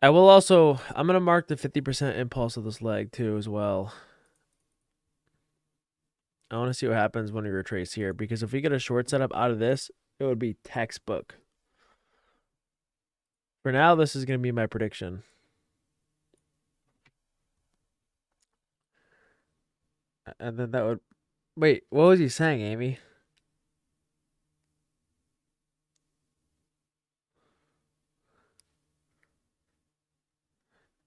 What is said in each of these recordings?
I will also, I'm going to mark the 50% impulse of this leg too as well. I want to see what happens when we retrace here, because if we get a short setup out of this, it would be textbook. For now, this is going to be my prediction. And then that would, wait, what was he saying, Amy?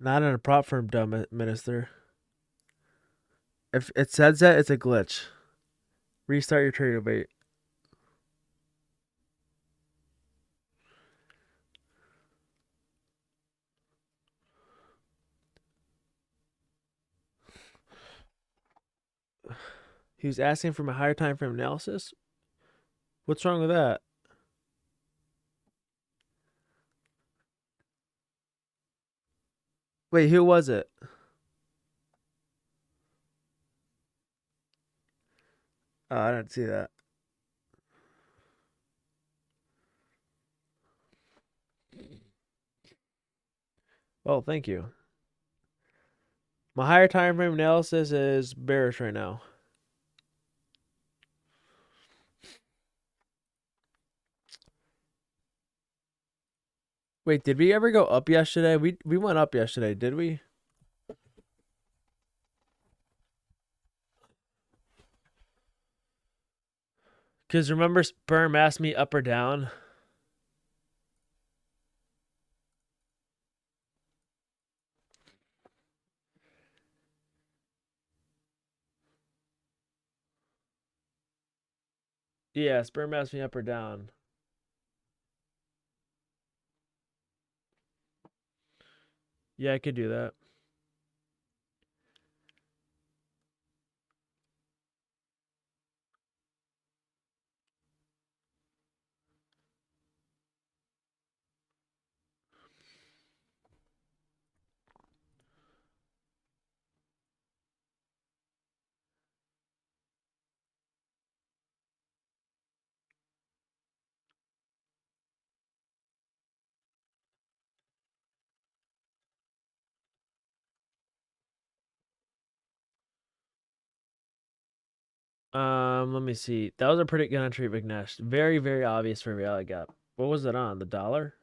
Not in a prop firm, dumb minister. If it says that, it's a glitch. Restart your trader bait. He was asking for my higher time frame analysis. What's wrong with that? Wait, who was it? Oh, I didn't see that. Oh, thank you. My higher time frame analysis is bearish right now. Wait, did we ever go up yesterday? We went up yesterday, did we? Because remember, Sperm asked me up or down. Yeah, Sperm asked me up or down. Yeah, I could do that. Let me see. That was a pretty good entry, Vignesh. Very, very obvious for reality gap. What was it on? The dollar?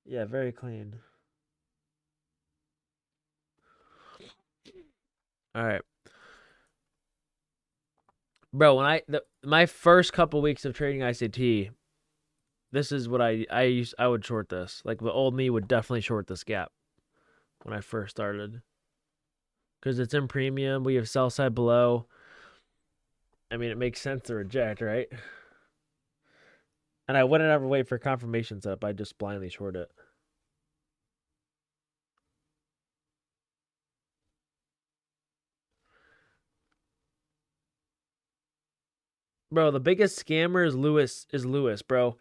Yeah, very clean. All right. Bro, when my first couple weeks of trading ICT, this is what I would short this. Like the old me would definitely short this gap when I first started. Because it's in premium, we have sell side below. I mean, it makes sense to reject, right? And I wouldn't ever wait for confirmation setup. I'd just blindly short it. Bro, the biggest scammer is Lewis, bro.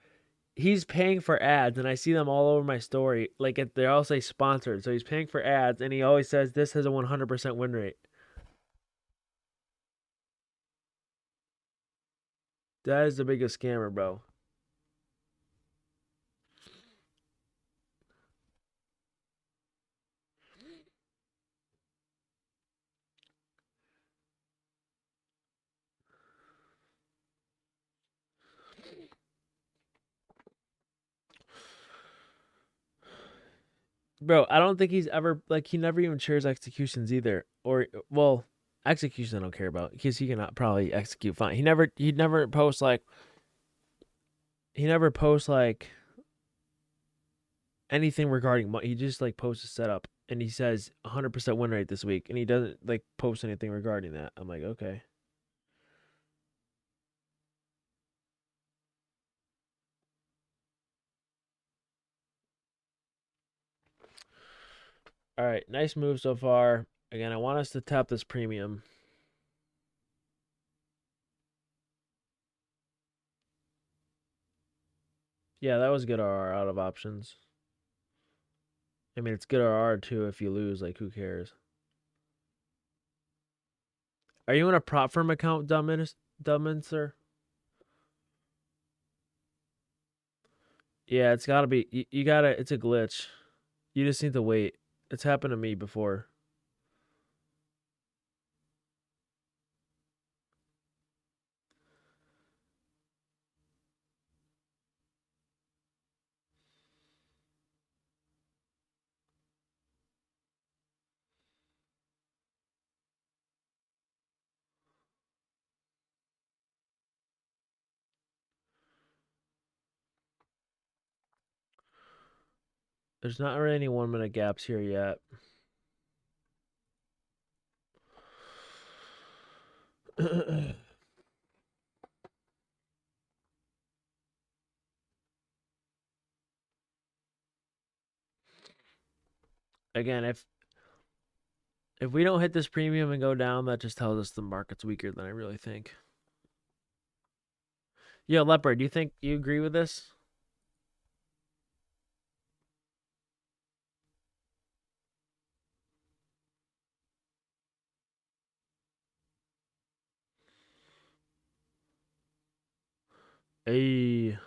He's paying for ads, and I see them all over my story. Like they all say sponsored, so he's paying for ads, and he always says this has a 100% win rate. That is the biggest scammer, bro. Bro, I don't think he's ever like he never even shares executions either. Or well, execution I don't care about because he cannot probably execute fine. He never posts like anything regarding money. He just like posts a setup and he says 100% win rate this week, and he doesn't like post anything regarding that. I'm like, okay. All right, nice move so far. Again, I want us to tap this premium. Yeah, that was good RR out of options. I mean, it's good RR too if you lose. Like, who cares? Are you in a prop firm account, Dummin, sir? Yeah, it's gotta be. You gotta. It's a glitch. You just need to wait. It's happened to me before. There's not really any 1 minute gaps here yet. Again, if we don't hit this premium and go down, that just tells us the market's weaker than I really think. Yo, Leopard, do you think you agree with this? Hey.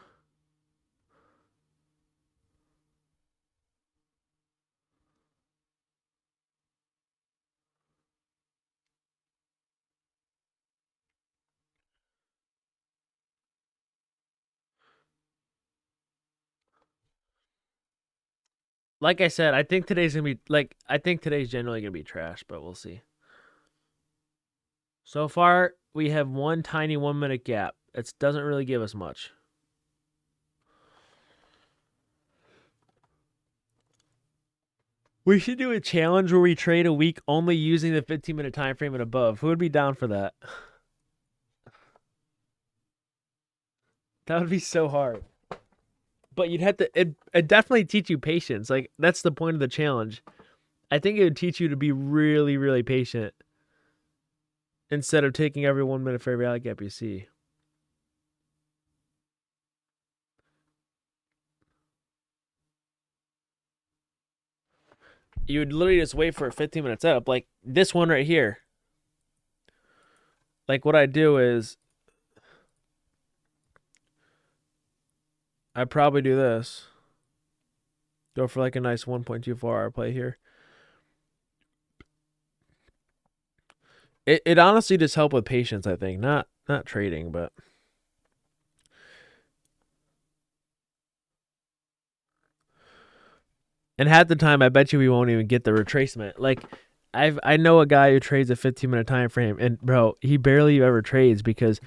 Like I said, I think today's gonna be I think today's generally gonna be trash, but we'll see. So far, we have one tiny 1 minute gap. It doesn't really give us much. We should do a challenge where we trade a week only using the 15-minute time frame and above. Who would be down for that? That would be so hard. But you'd have to it definitely teach you patience. Like that's the point of the challenge. I think it would teach you to be really, really patient instead of taking every 1 minute fair value gap you see. You would literally just wait for a 15-minute setup, like this one right here. Like what I do is I probably do this. Go for like a nice 1.24 hour play here. It honestly just help with patience, I think. Not trading, but and half the time I bet you we won't even get the retracement. Like I know a guy who trades a 15-minute time frame, and bro, he barely ever trades because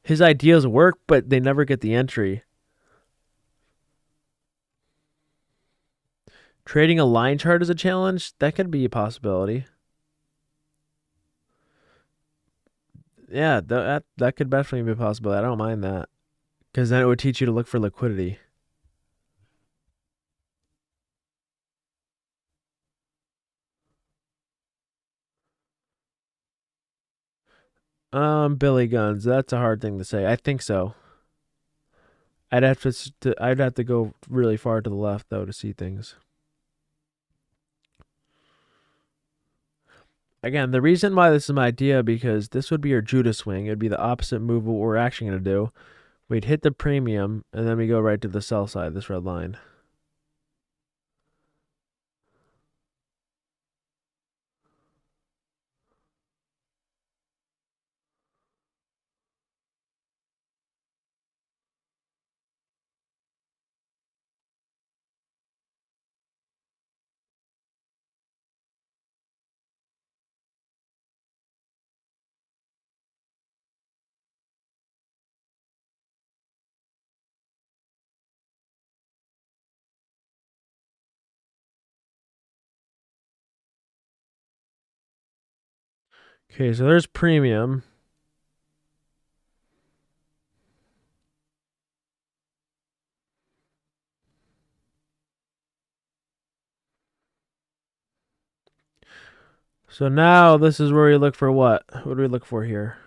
his ideas work, but they never get the entry. Trading a line chart as a challenge, that could be a possibility. Yeah, that could definitely be a possibility. I don't mind that because then it would teach you to look for liquidity. Billy Guns. That's a hard thing to say. I think so. I'd have to go really far to the left though to see things. Again, the reason why this is my idea because this would be your Judas swing. It'd be the opposite move of what we're actually gonna do. We'd hit the premium and then we go right to the sell side. This red line. Okay, so there's premium. So now this is where we look for what? What do we look for here?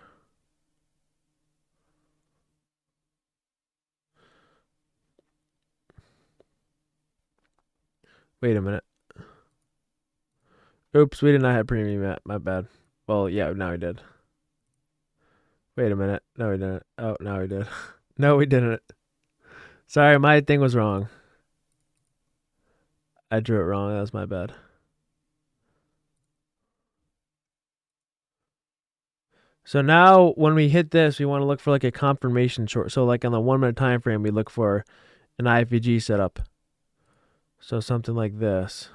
Wait a minute. Oops, we did not have premium yet. My bad. Well, yeah, now we did. Wait a minute. No, we didn't. Oh, now we did. No, we didn't. Sorry, my thing was wrong. I drew it wrong. That was my bad. So now when we hit this, we want to look for like a confirmation short. So like on the 1 minute time frame, we look for an IFVG setup. So something like this.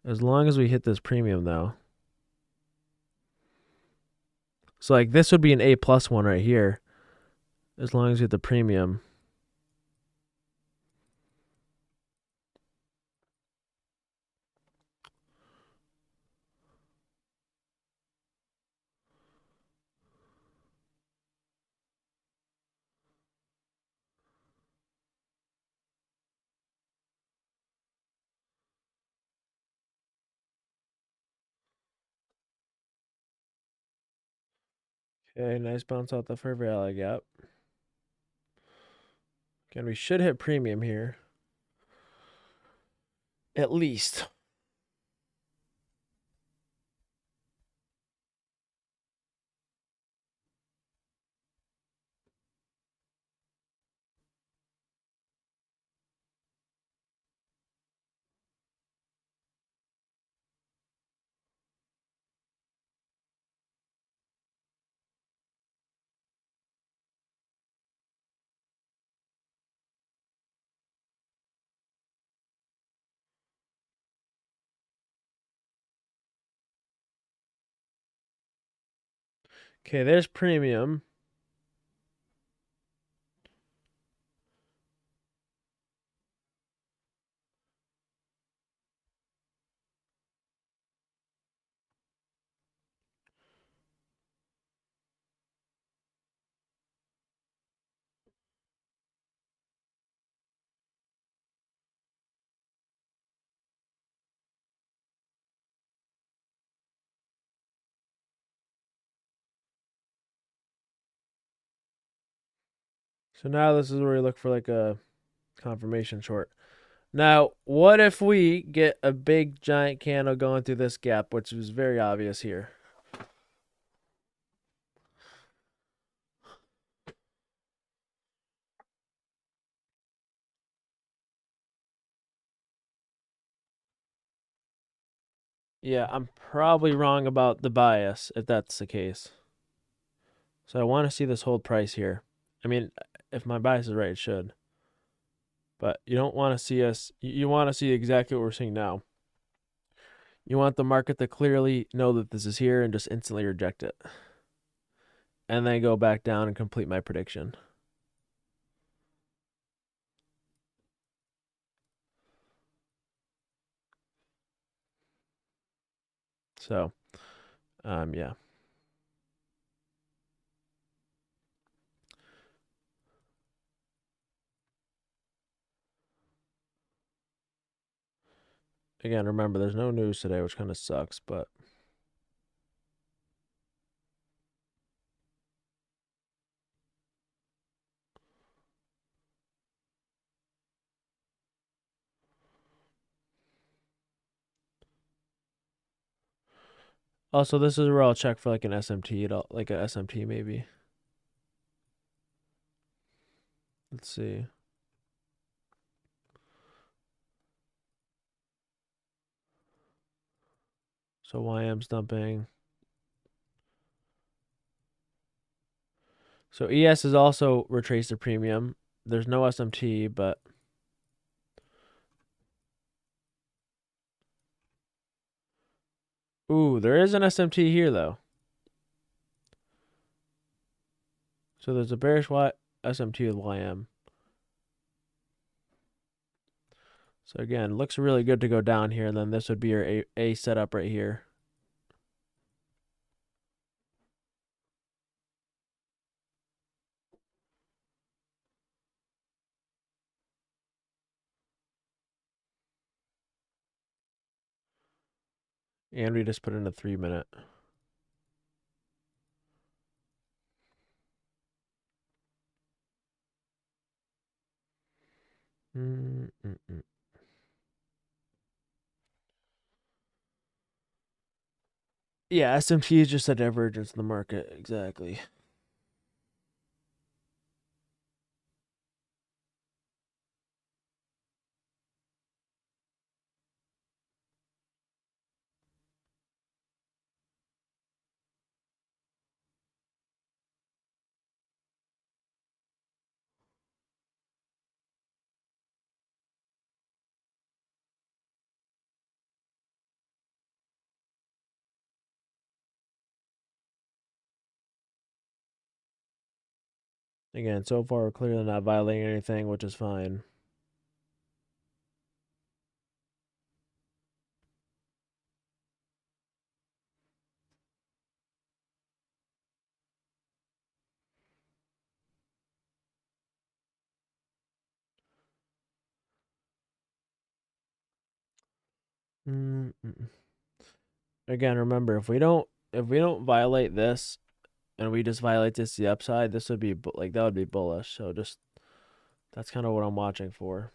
As long as we hit this premium though. So like this would be an A+ one right here. As long as we hit the premium. Okay, nice bounce out the fair value gap. Again, we should hit premium here. At least. Okay, there's premium. So now this is where we look for like a confirmation short. Now, what if we get a big giant candle going through this gap, which is very obvious here? Yeah, I'm probably wrong about the bias if that's the case. So I want to see this hold price here. I mean, if my bias is right, it should. But you don't want to see us, you want to see exactly what we're seeing now. You want the market to clearly know that this is here and just instantly reject it. And then go back down and complete my prediction. So, yeah. Again, remember, there's no news today, which kind of sucks, but also this is where I'll check for like an SMT, like a SMT maybe. Let's see. So YM's dumping. So ES is also retraced to premium. There's no SMT, but ooh, there is an SMT here though. So there's a bearish SMT with YM. So again, looks really good to go down here, and then this would be your A setup right here. And we just put in a 3-minute. Yeah, SMT is just a divergence in the market. Exactly. Again, so far we're clearly not violating anything, which is fine. Again, remember, if we don't violate this and we just violate this to the upside, this would be like, that would be bullish. So just, that's kind of what I'm watching for.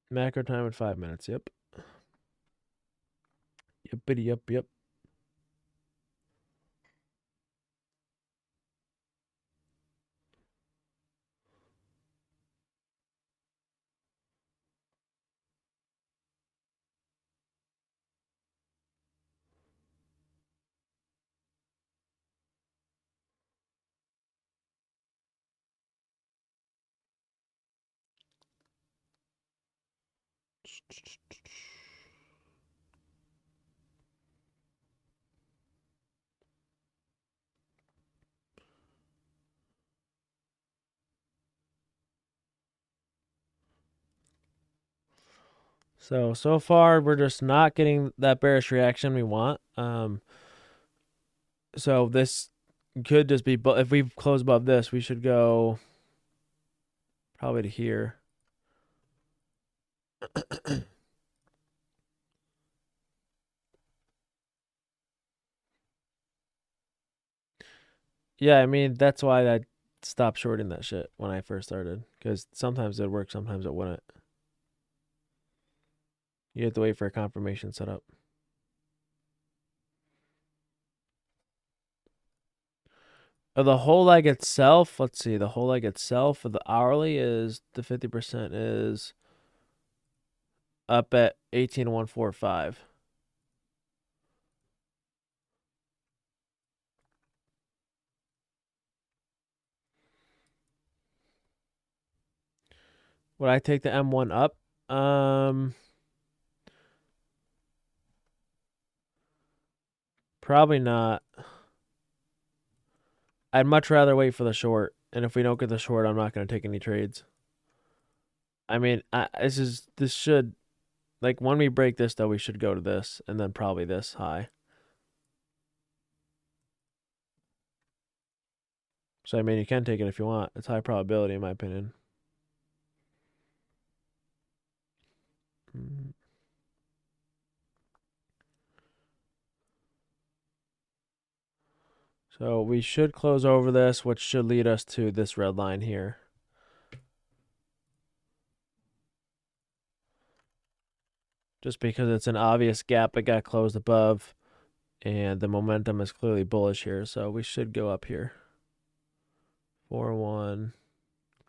Macro time at 5 minutes. Yep. Yippity yep. So far we're just not getting that bearish reaction we want. So this could just be, but if we close above this, we should go probably to here. Yeah, I mean, that's why I stopped shorting that shit when I first started, because sometimes it'd work, sometimes it wouldn't. You have to wait for a confirmation setup. The whole leg itself, let's see, the whole leg itself for the hourly is, the 50% is up at 18,145. Would I take the M1 up? Probably not. I'd much rather wait for the short, and if we don't get the short, I'm not going to take any trades. I mean, this should, like, when we break this though, we should go to this and then probably this high. So I mean, you can take it if you want. It's high probability in my opinion. So we should close over this, which should lead us to this red line here. Just because it's an obvious gap that got closed above, and the momentum is clearly bullish here, so we should go up here. 4-1,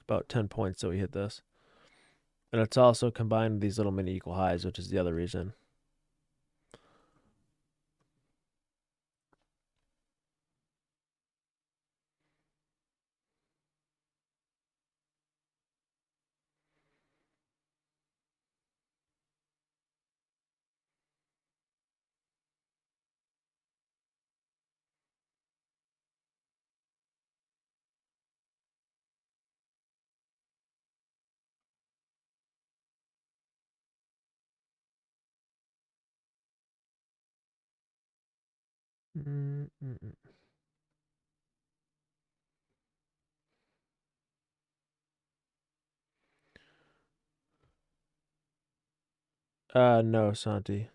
about 10 points so we hit this. And it's also combined with these little mini equal highs, which is the other reason. No, Santi.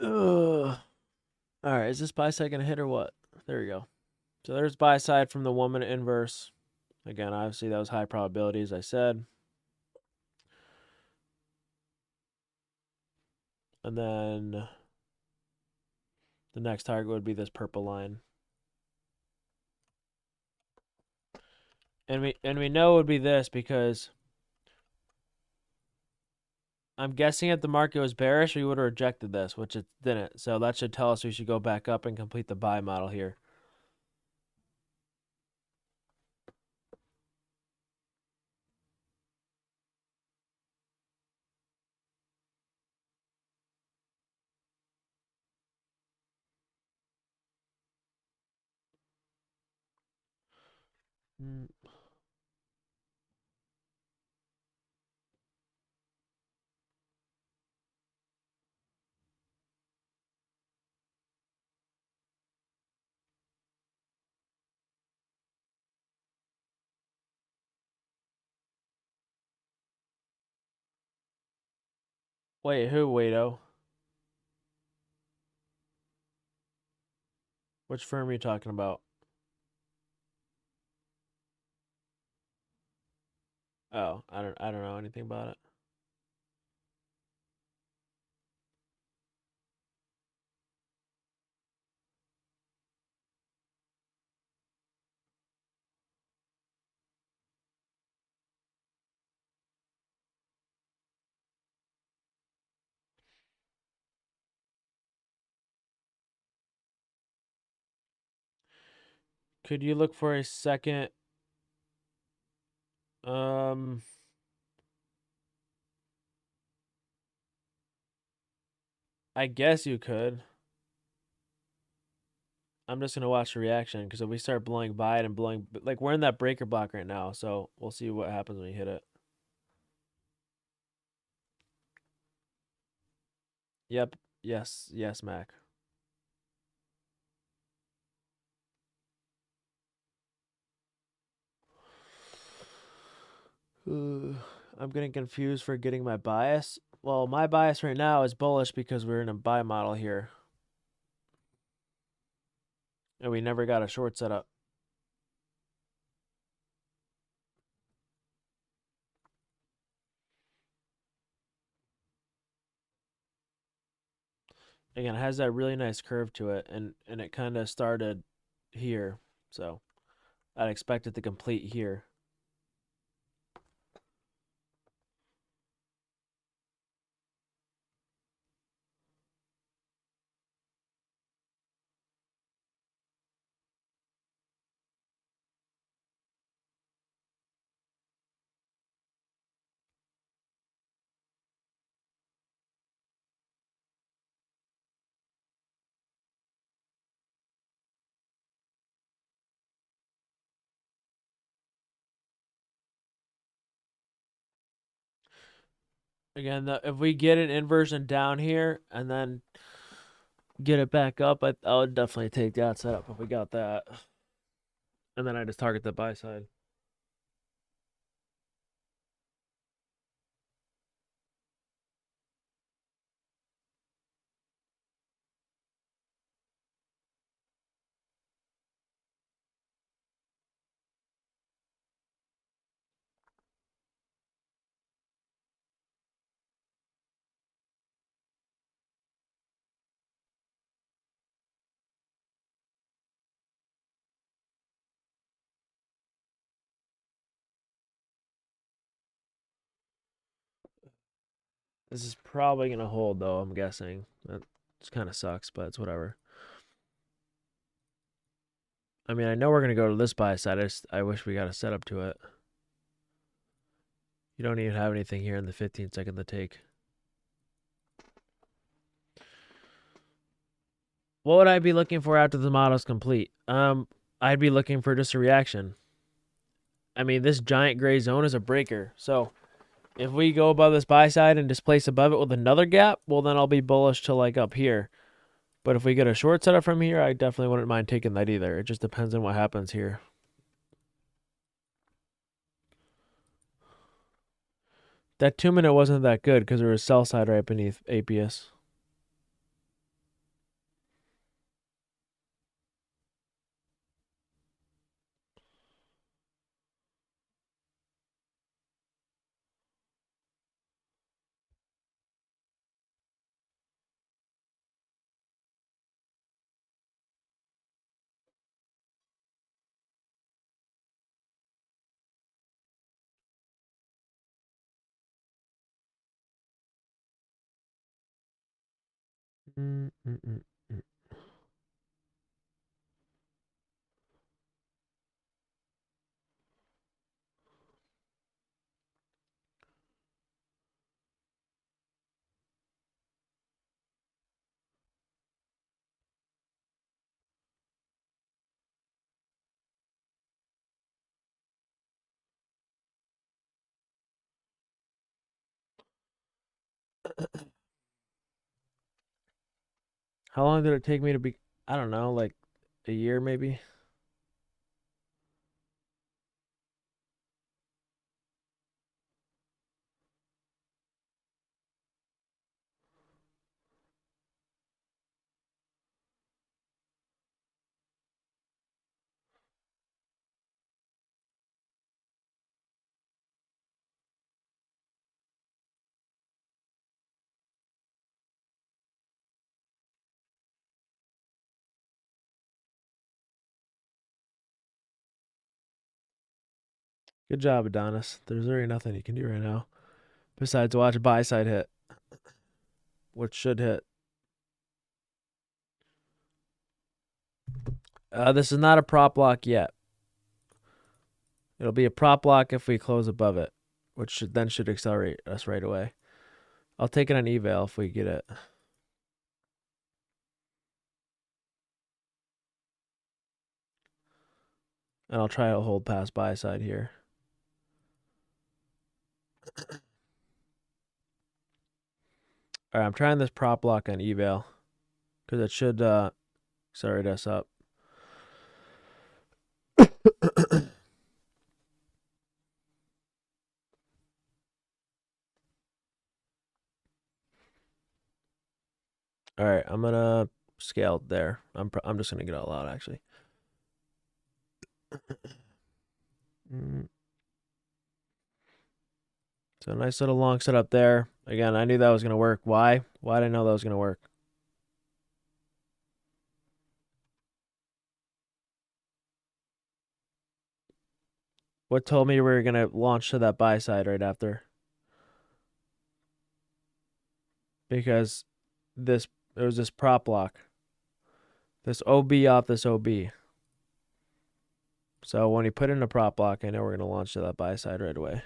Ugh. All right, is this buy side gonna hit or what? There we go. So there's buy side from the woman inverse. Again, obviously that was high probability, as I said. And then the next target would be this purple line. And we know it would be this because I'm guessing if the market was bearish, we would have rejected this, which it didn't. So that should tell us we should go back up and complete the buy model here. Wait, who, Wado? Which firm are you talking about? Oh, I don't know anything about it. Could you look for a second? I guess you could. I'm just gonna watch the reaction because if we start blowing by it and blowing, like we're in that breaker block right now, so we'll see what happens when we hit it. Yep. Yes. Yes, Mac. I'm getting confused for getting my bias. Well, my bias right now is bullish because we're in a buy model here. And we never got a short setup. Again, it has that really nice curve to it, and it kind of started here. So I'd expect it to complete here. Again, if we get an inversion down here and then get it back up, I would definitely take that setup if we got that. And then I just target the buy side. This is probably going to hold, though, I'm guessing. That kind of sucks, but it's whatever. I mean, I know we're going to go to this buy side. I wish we got a setup to it. You don't even have anything here in the 15-second to take. What would I be looking for after the model's complete? I'd be looking for just a reaction. I mean, this giant gray zone is a breaker. So if we go above this buy side and displace above it with another gap, well, then I'll be bullish to like up here. But if we get a short setup from here, I definitely wouldn't mind taking that either. It just depends on what happens here. That 2-minute wasn't that good because there was sell side right beneath APS. How long did it take me to be? I don't know, like a year maybe. Good job, Adonis. There's really nothing you can do right now besides watch a buy side hit, which should hit. This is not a prop block yet. It'll be a prop block if we close above it, which should accelerate us right away. I'll take it on eval if we get it. And I'll try to hold past buy side here. All right, I'm trying this prop block on eval because it should accelerate us up. All right, I'm gonna scale it there. I'm just gonna get all out actually. So nice little long setup there. Again, I knew that was gonna work. Why? Why did I know that was gonna work? What told me we were gonna launch to that buy side right after? Because there was this prop block. This OB off this OB. So when he put in a prop block, I know we're gonna launch to that buy side right away.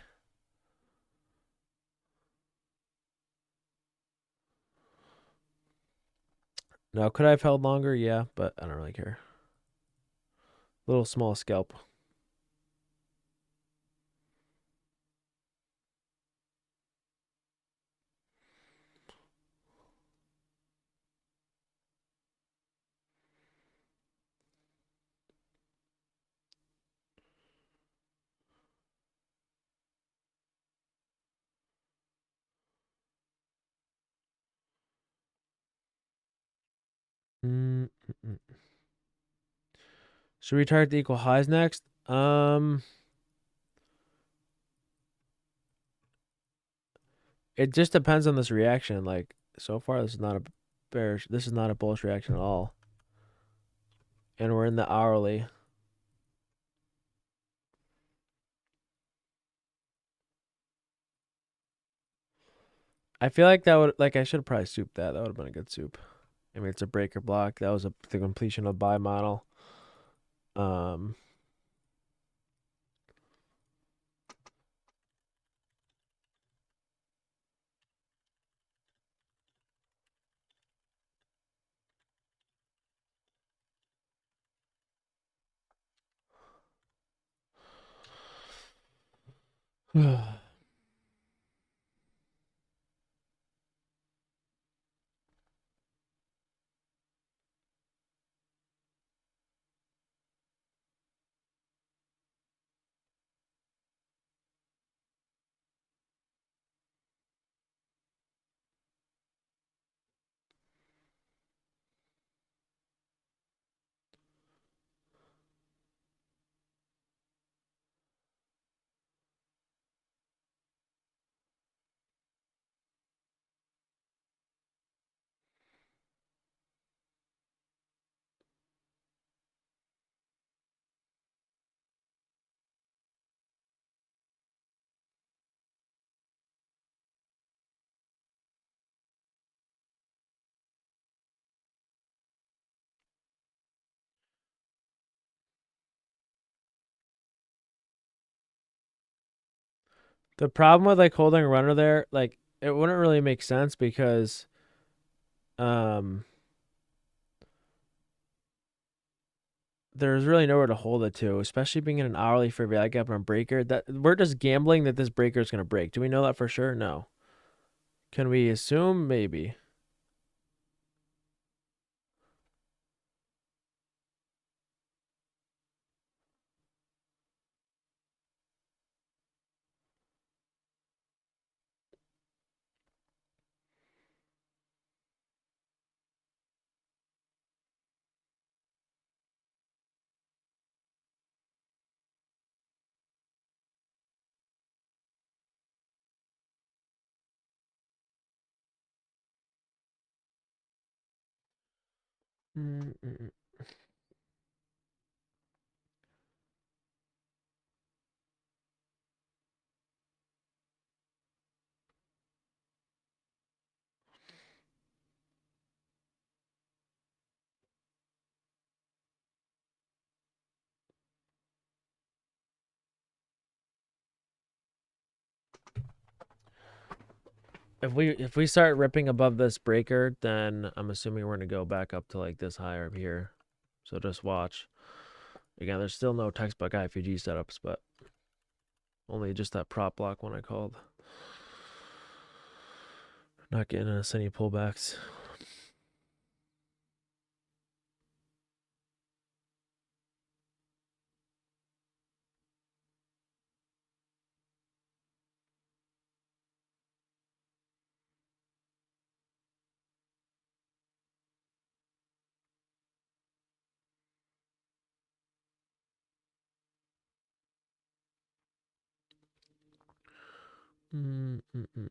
Now, could I have held longer? Yeah, but I don't really care. Little small scalp. Should we target the equal highs next? It just depends on this reaction. Like so far, this is not a bearish. This is not a bullish reaction at all. And we're in the hourly. I feel like that would I should have probably souped that. That would have been a good soup. I mean, it's a breaker block. That was the completion of buy model. Um, the problem with like holding a runner there, like it wouldn't really make sense because um there's really nowhere to hold it to, especially being in an hourly for value gap on breaker. That we're just gambling that this breaker is gonna break. Do we know that for sure? No. Can we assume? Maybe. Mm-mm. If we start ripping above this breaker, then I'm assuming we're gonna go back up to like this higher up here. So just watch. Again, there's still no textbook IFG setups, but only just that prop block one I called. Not getting us any pullbacks. Mm-mm.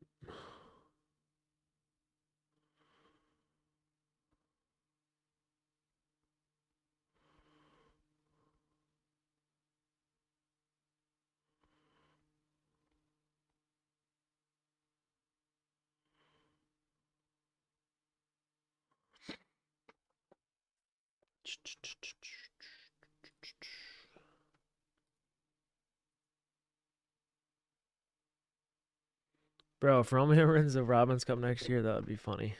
Bro, if Romeo wins the Robbins Cup next year, that would be funny.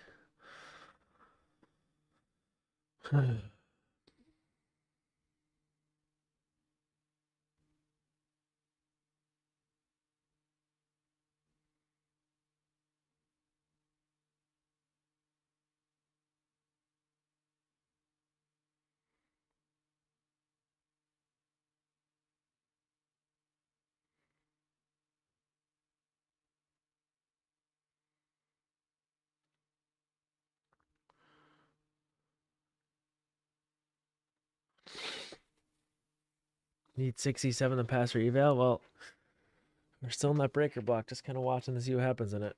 Need 67 to pass for eval. Well, we're still in that breaker block, just kind of watching to see what happens in it.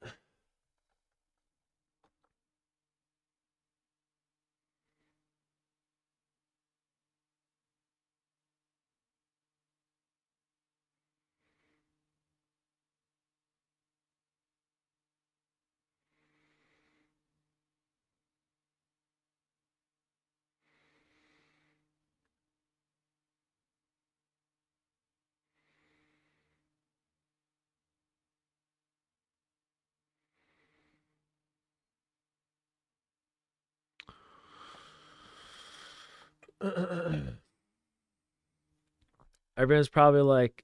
Everyone's probably like,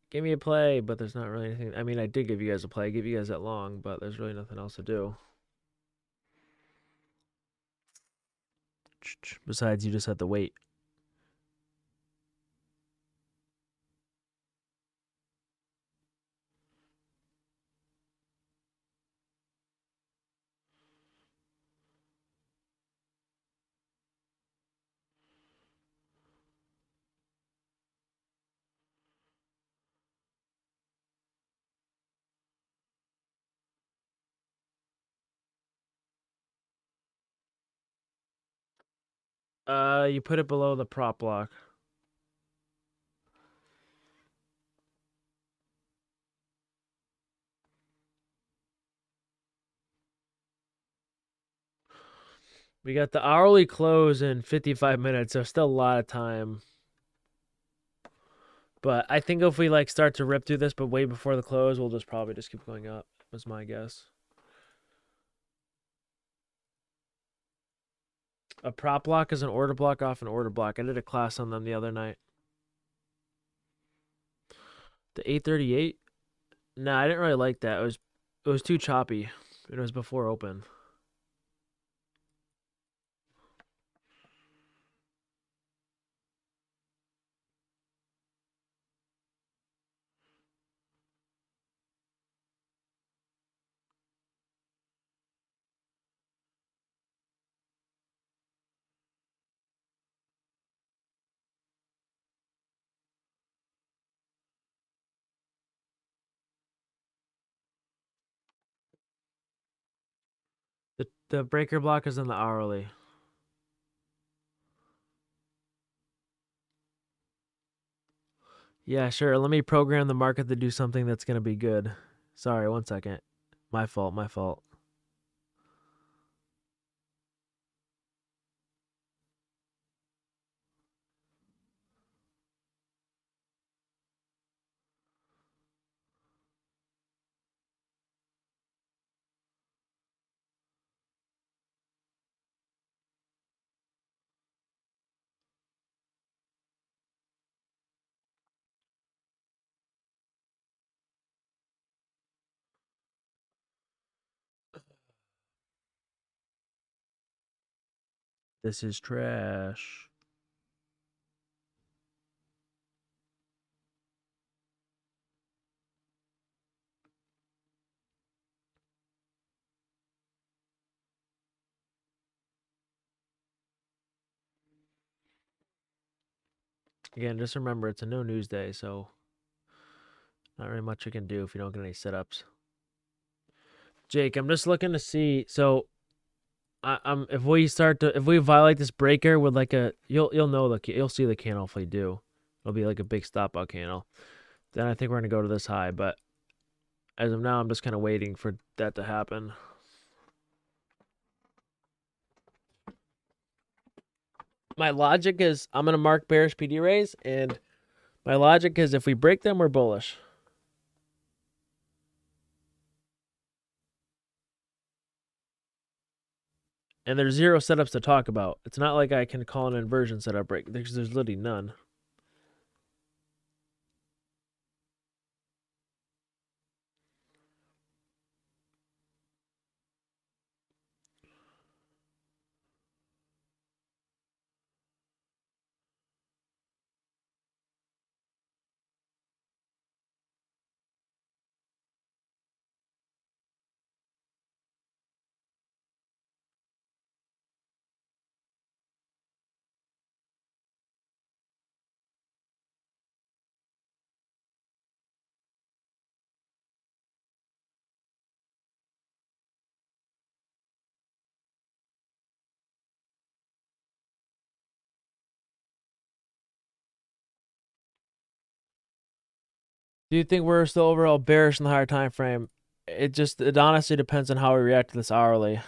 give me a play, but there's not really anything. I mean, I did give you guys a play, I give you guys that long, but there's really nothing else to do. Besides, you just have to wait. You put it below the prop block. We got the hourly close in 55 minutes, so still a lot of time. But I think if we like start to rip through this, but way before the close, we'll just probably just keep going up. Was my guess. A prop block is an order block off an order block. I did a class on them the other night. The 838. Nah, I didn't really like that. It was too choppy. It was before open. The breaker block is in the hourly. Yeah, sure. Let me program the market to do something that's gonna be good. Sorry, 1 second. My fault, my fault. This is trash. Again, just remember it's a no news day, so not really much you can do if you don't get any setups. Jake, I'm just looking to see. So, if we violate this breaker with like you'll you'll see the candle if we do. It'll be like a big stop out candle. Then I think we're gonna go to this high, but as of now, I'm just kind of waiting for that to happen. My logic is I'm gonna mark bearish PD raise, and my logic is if we break them, we're bullish. And there's zero setups to talk about. It's not like I can call an inversion setup break. There's literally none. Do you think we're still overall bearish in the higher time frame? It honestly depends on how we react to this hourly.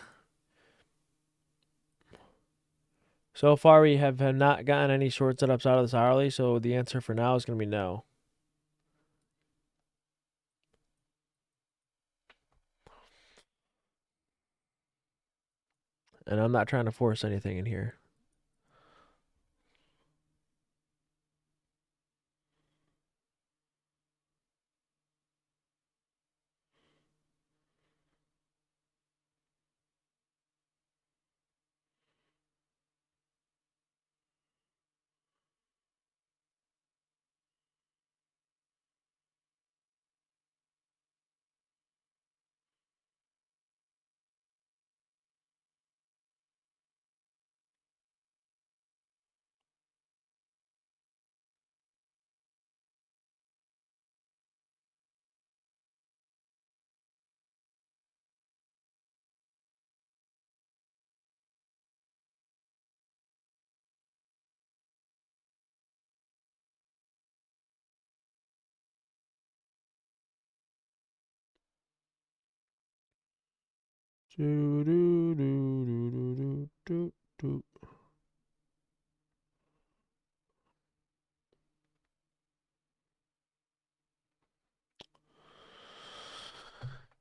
So far, we have not gotten any short setups out of this hourly, so the answer for now is going to be no. And I'm not trying to force anything in here. Do, do, do, do, do, do, do.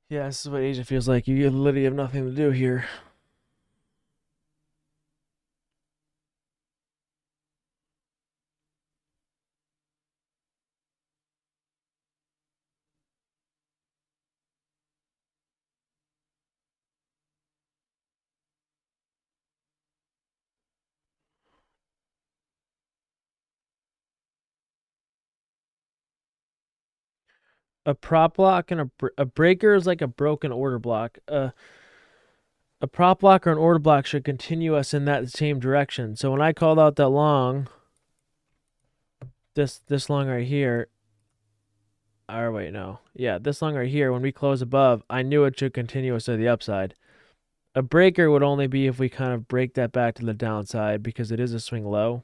Yeah, this is what Asia feels like. You literally have nothing to do here. A prop block and a breaker is like a broken order block. A prop block or an order block should continue us in that same direction. So when I called out that long, this long right here, or wait, no. Yeah, this long right here, when we close above, I knew it should continue us to the upside. A breaker would only be if we kind of break that back to the downside because it is a swing low.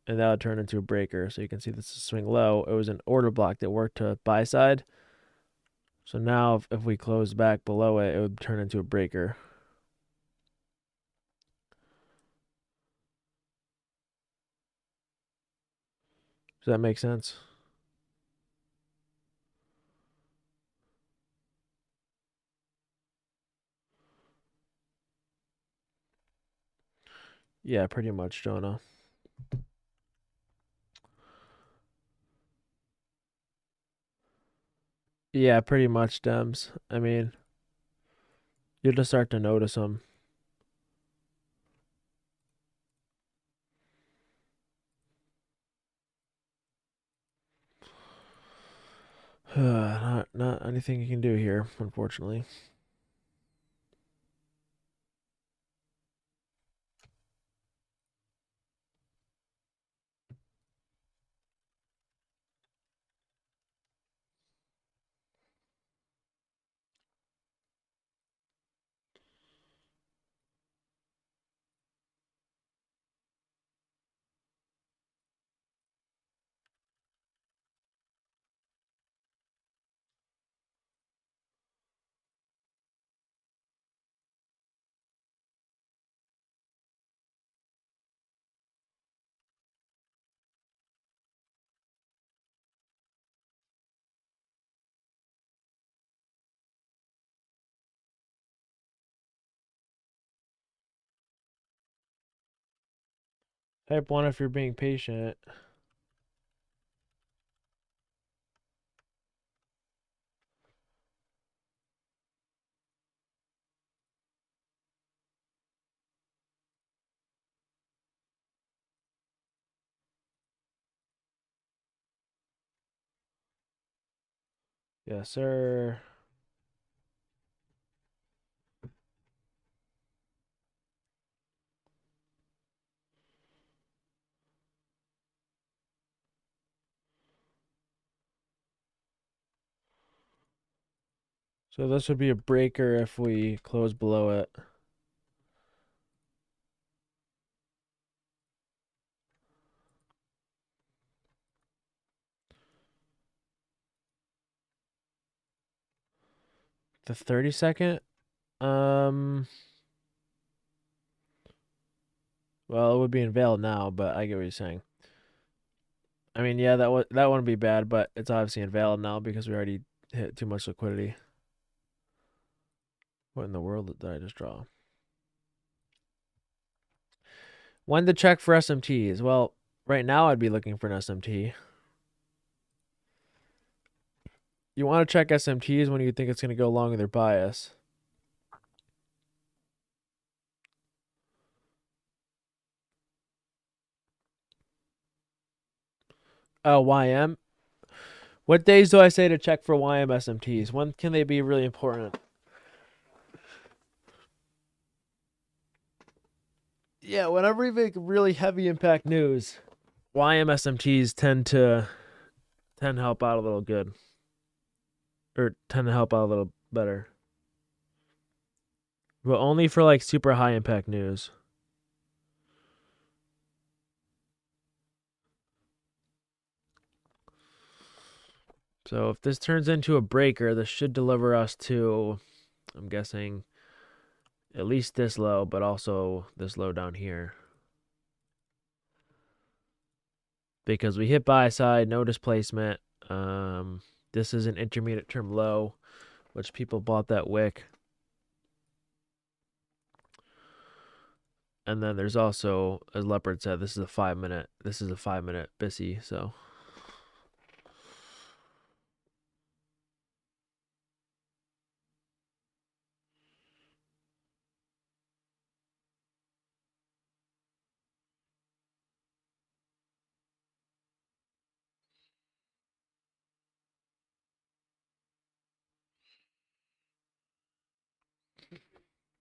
And that would turn into a breaker. So you can see this is a swing low. It was an order block that worked to buy side. So now if we close back below it, it would turn into a breaker. Does that make sense? Yeah, pretty much, Jonah. Yeah, pretty much, Dems. I mean, you'll just start to notice them. Not anything you can do here, unfortunately. Type 1 if you're being patient. Yes, sir. So this would be a breaker if we close below it. The 30-second? Well, it would be invalid now, but I get what you're saying. I mean, yeah, that wouldn't be bad, but it's obviously invalid now because we already hit too much liquidity. What in the world did I just draw? When to check for SMTs? Well, right now I'd be looking for an SMT. You want to check SMTs when you think it's going to go along with their bias. Oh, YM? What days do I say to check for YM SMTs? When can they be really important? Yeah, whenever we make really heavy impact news, YM SMTs tend to help out a little good. Or tend to help out a little better. But only for like super high impact news. So if this turns into a breaker, this should deliver us to I'm guessing at least this low, but also this low down here. Because we hit buy side, no displacement. This is an intermediate term low, which people bought that wick. And then there's also, as Leopard said, this is a 5 minute. This is a 5 minute BISI, so.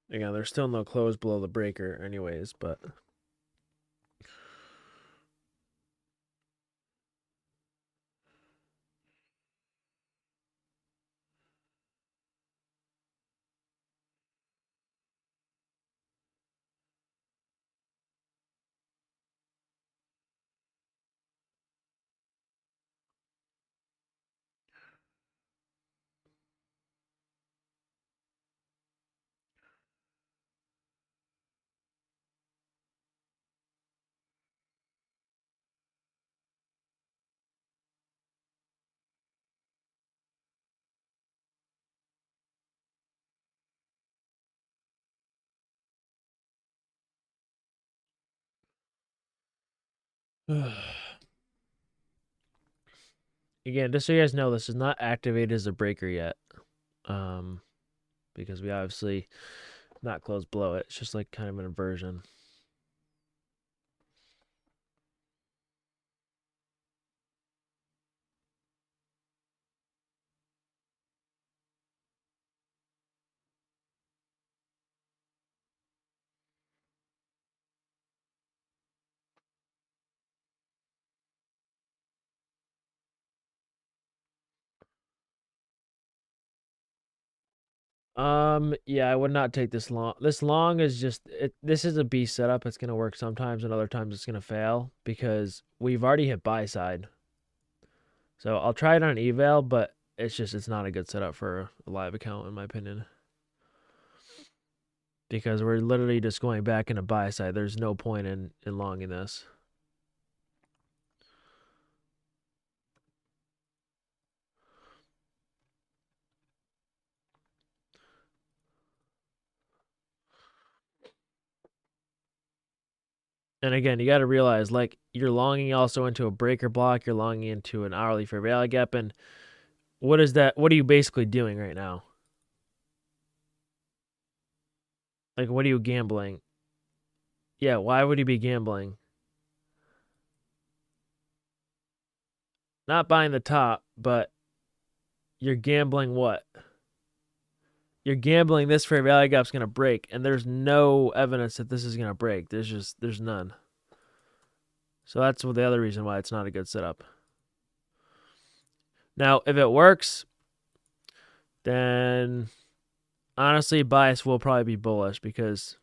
Again, there's still no close below the breaker anyways, but. Again, just so you guys know, this is not activated as a breaker yet. Because we obviously not closed below it. It's just like kind of an inversion. Yeah, I would not take this long. This long is just this is a B setup. It's gonna work sometimes, and other times it's gonna fail because we've already hit buy side. So I'll try it on eval, but it's not a good setup for a live account in my opinion. Because we're literally just going back into buy side. There's no point in longing this. And again, you got to realize, like, you're longing also into a breaker block. You're longing into an hourly fair value gap. And what is that? What are you basically doing right now? Like, what are you gambling? Yeah, why would you be gambling? Not buying the top, but you're gambling what? You're gambling this fair value gap's going to break. And there's no evidence that this is going to break. There's none. So that's the other reason why it's not a good setup. Now, if it works, then honestly, bias will probably be bullish because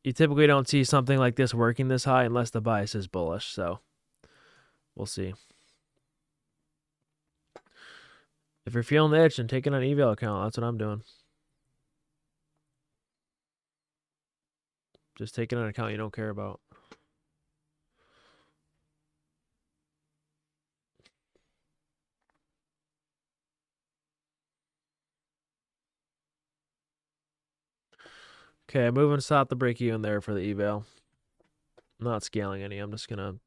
you typically don't see something like this working this high unless the bias is bullish. So we'll see. If you're feeling the itch, then take it on eval account. That's what I'm doing. Just take it on an account you don't care about. Okay, moving south the break even there for the eval. I'm not scaling any. I'm just going to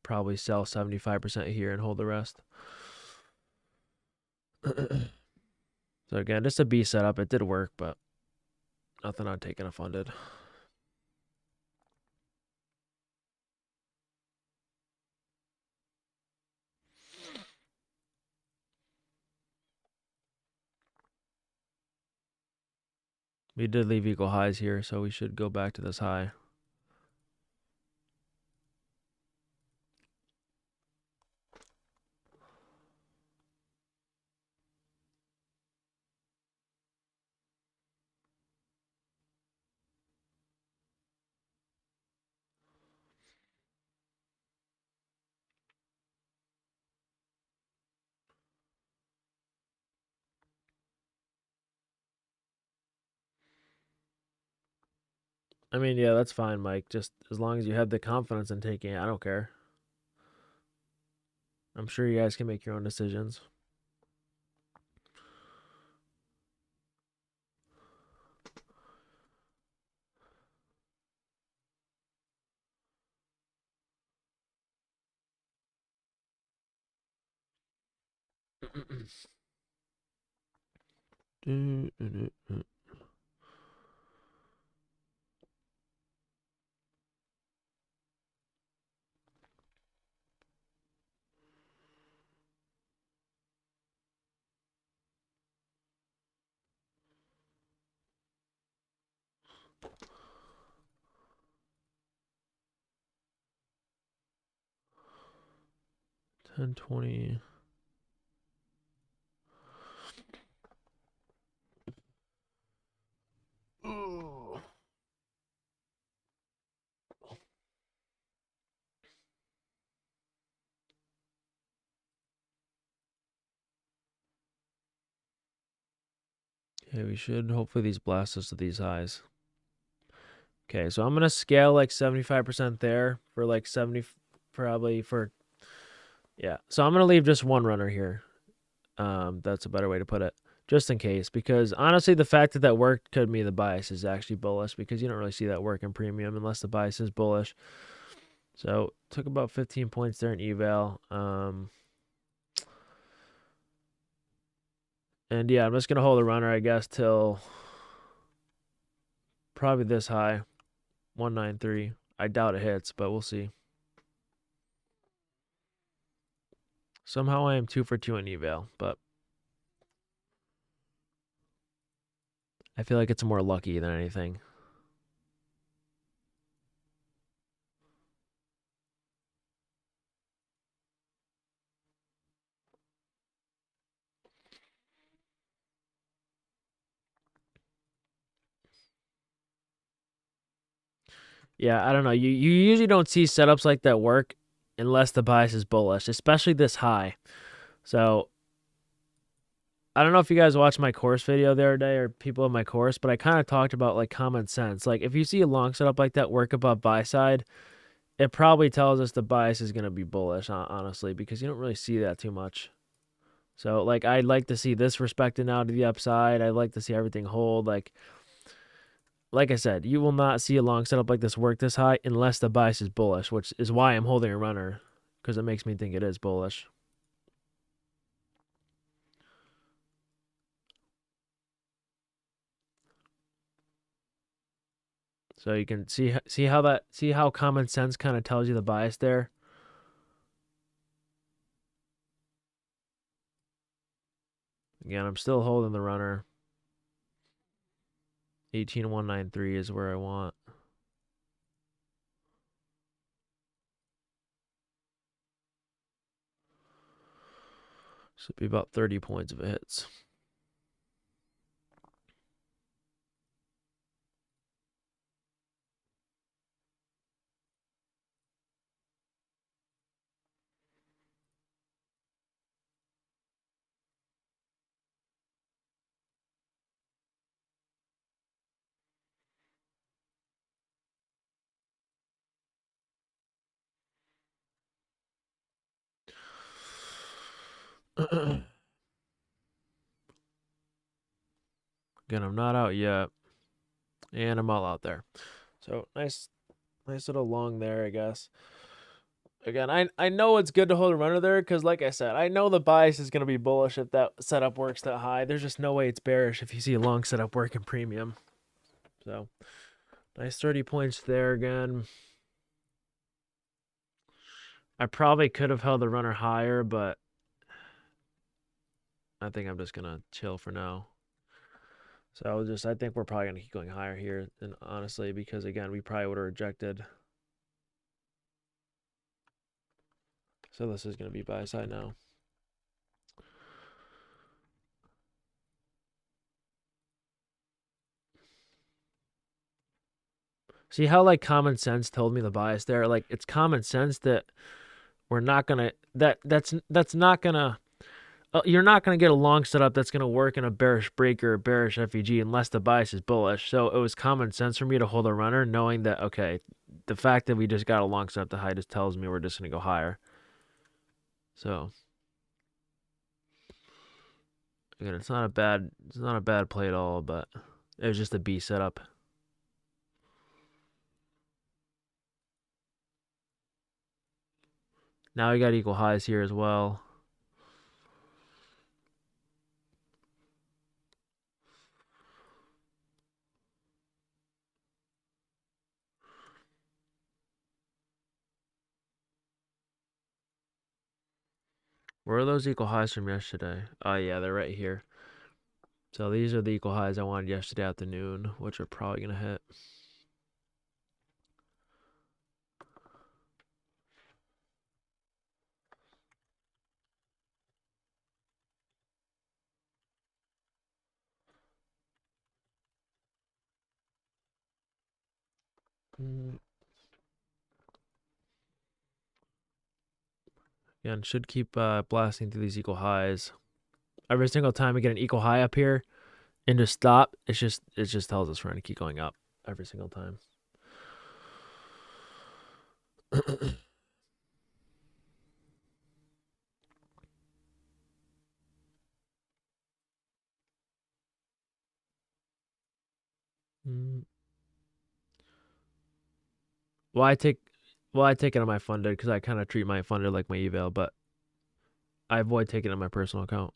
probably sell 75% here and hold the rest. So again, just a B setup. It did work, but nothing on taking a funded. We did leave equal highs here, so we should go back to this high. I mean, yeah, that's fine, Mike. Just as long as you have the confidence in taking it, I don't care. I'm sure you guys can make your own decisions. Ten 20. Ooh. Okay, we should hopefully these blast us to these highs. Okay, so I'm gonna scale like 75% there for like 70, probably for, yeah. So I'm gonna leave just one runner here. That's a better way to put it, just in case, because honestly, the fact that that worked could mean the bias is actually bullish, because you don't really see that work in premium unless the bias is bullish. So took about 15 points there in eval. And yeah, I'm just gonna hold a runner, I guess, till probably this high, 193. I doubt it hits, but we'll see. Somehow I am 2 for 2 in eval, but I feel like it's more lucky than anything. Yeah, I don't know. You usually don't see setups like that work unless the bias is bullish, especially this high. So I don't know if you guys watched my course video the other day or people in my course, but I kind of talked about like common sense. Like if you see a long setup like that work above buy side, it probably tells us the bias is going to be bullish, honestly, because you don't really see that too much. So like I'd like to see this respected now to the upside. I'd like to see everything hold. Like I said, you will not see a long setup like this work this high unless the bias is bullish, which is why I'm holding a runner, because it makes me think it is bullish. So you can see how common sense kind of tells you the bias there. Again, I'm still holding the runner. 18193 is where I want. So it'd be about 30 points if it hits. Again, I'm not out yet, and I'm all out there. So nice little long there, I guess. Again, I know it's good to hold a runner there because, like I said, I know the bias is going to be bullish if that setup works that high. There's just no way it's bearish if you see a long setup work in premium. So nice 30 points there again. I probably could have held the runner higher, but I think I'm just going to chill for now. So I think we're probably going to keep going higher here, and honestly, because again, we probably would have rejected. So this is going to be buy side now. See how like common sense told me the bias there? Like it's common sense that we're not going to that's not going to You're not going to get a long setup that's going to work in a bearish break or a bearish FEG unless the bias is bullish. So it was common sense for me to hold a runner knowing that, okay, the fact that we just got a long setup to high just tells me we're just going to go higher. So again, it's not a bad play at all, but it was just a B setup. Now we got equal highs here as well. Where are those equal highs from yesterday? Oh yeah, they're right here. So these are the equal highs I wanted yesterday afternoon, which are probably going to hit. Again, should keep blasting through these equal highs. Every single time we get an equal high up here and just stop, it just tells us we're going to keep going up every single time. Well, I take it on my funded because I kind of treat my funded like my eval, but I avoid taking it on my personal account.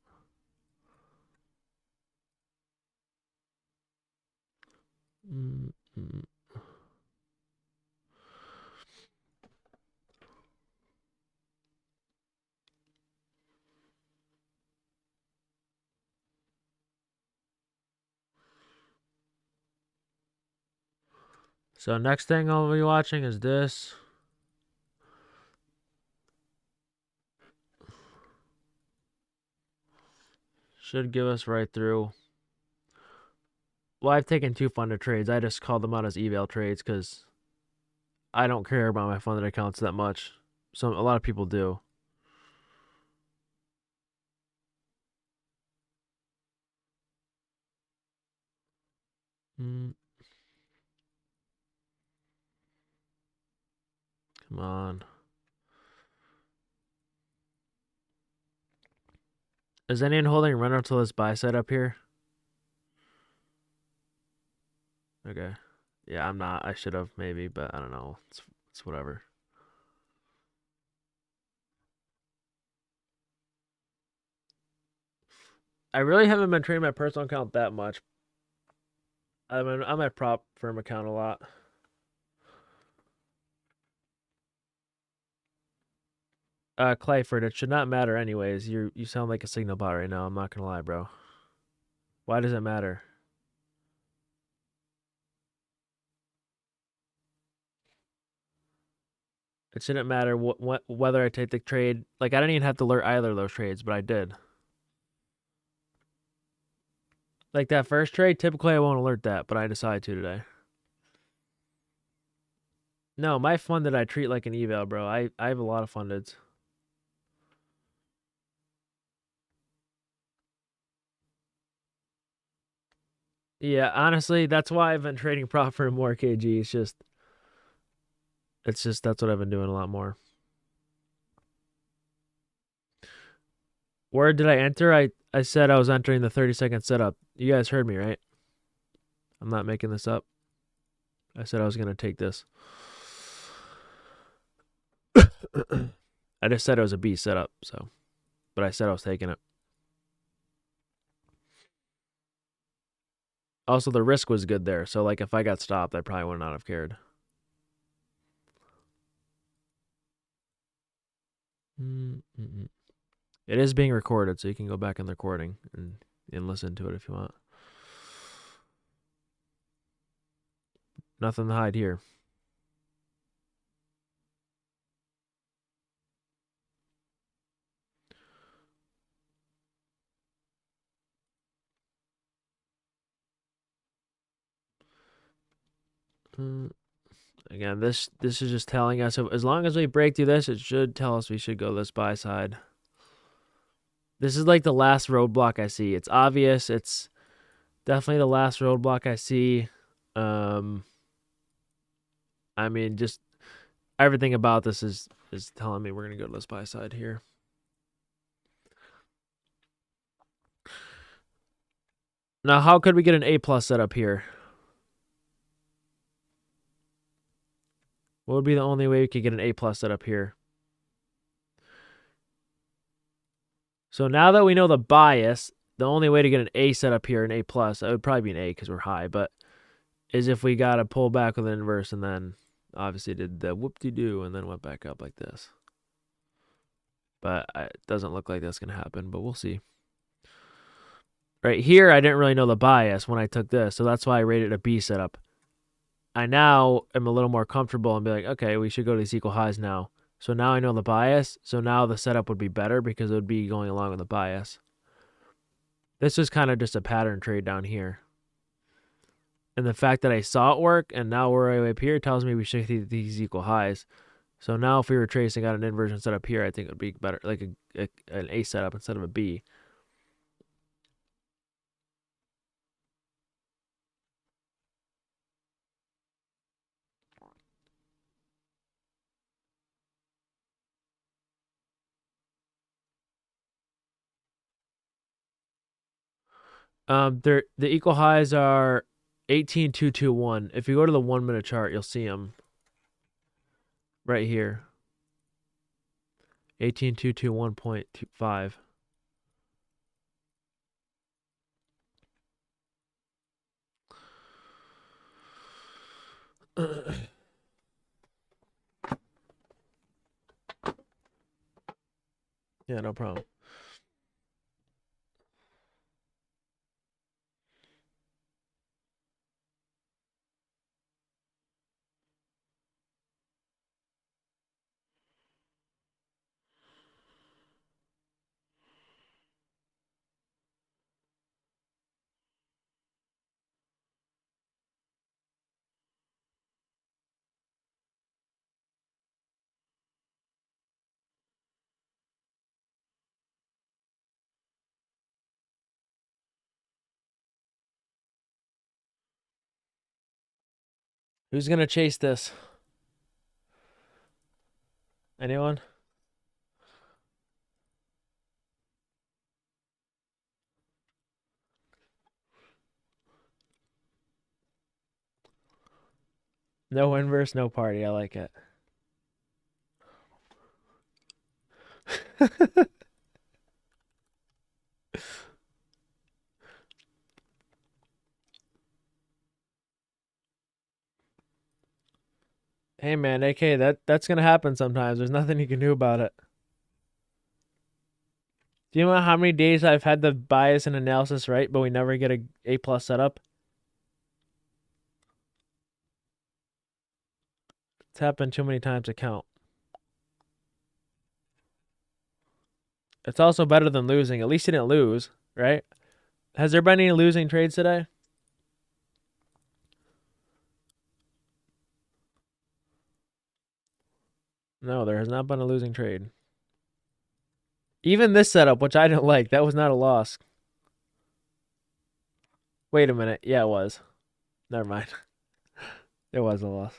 So next thing I'll be watching is this. Should give us right through. Well, I've taken 2 funded trades. I just call them out as eval trades because I don't care about my funded accounts that much. A lot of people do. Come on. Is anyone holding run up to this buy side up here? Okay. Yeah, I'm not. I should have maybe, but I don't know. It's whatever. I really haven't been trading my personal account that much. I'm at prop firm account a lot. Clayford, it should not matter anyways. You sound like a signal bot right now. I'm not gonna lie, bro. Why does it matter? It shouldn't matter whether I take the trade. Like I didn't even have to alert either of those trades, but I did. Like that first trade, typically I won't alert that, but I decided to today. No, my funded I treat like an eval, bro. I have a lot of fundeds. Yeah, honestly, that's why I've been trading prop for more KG. It's just that's what I've been doing a lot more. Where did I enter? I said I was entering the 30-second setup. You guys heard me, right? I'm not making this up. I said I was going to take this. I just said it was a B setup, but I said I was taking it. Also, the risk was good there, so like if I got stopped, I probably would not have cared. It is being recorded, so you can go back in the recording and listen to it if you want. Nothing to hide here. Again, this is just telling us as long as we break through this, it should tell us we should go this buy side. This is like the last roadblock I see. It's obvious. It's definitely the last roadblock I see. I mean, just everything about this is telling me we're gonna go to this buy side here. Now, how could we get an A plus set up here? What would be the only way we could get an A plus set up here? So now that we know the bias, the only way to get an A set up here, an A plus, it would probably be an A because we're high, but is if we got to pull back with an inverse and then obviously did the whoop-de-doo and then went back up like this. But it doesn't look like that's going to happen, but we'll see. Right here, I didn't really know the bias when I took this, so that's why I rated a B setup. I now am a little more comfortable and be like, okay, we should go to these equal highs now. So now I know the bias, so now the setup would be better because it would be going along with the bias. This is kind of just a pattern trade down here. And the fact that I saw it work and now we're up here tells me we should hit these equal highs. So now if we were tracing out an inversion setup here, I think it would be better, like an A setup instead of a B. The equal highs are 18,221. If you go to the 1 minute chart, you'll see them right here. 18,221.25. Yeah, no problem. Who's going to chase this? Anyone? No inverse, no party. I like it. Hey man, AK, that's gonna happen sometimes. There's nothing you can do about it. Do you know how many days I've had the bias and analysis right, but we never get a A plus setup? It's happened too many times to count. It's also better than losing. At least you didn't lose, right? Has there been any losing trades today? No, there has not been a losing trade. Even this setup, which I didn't like, that was not a loss. Wait a minute. Yeah, it was. Never mind. It was a loss.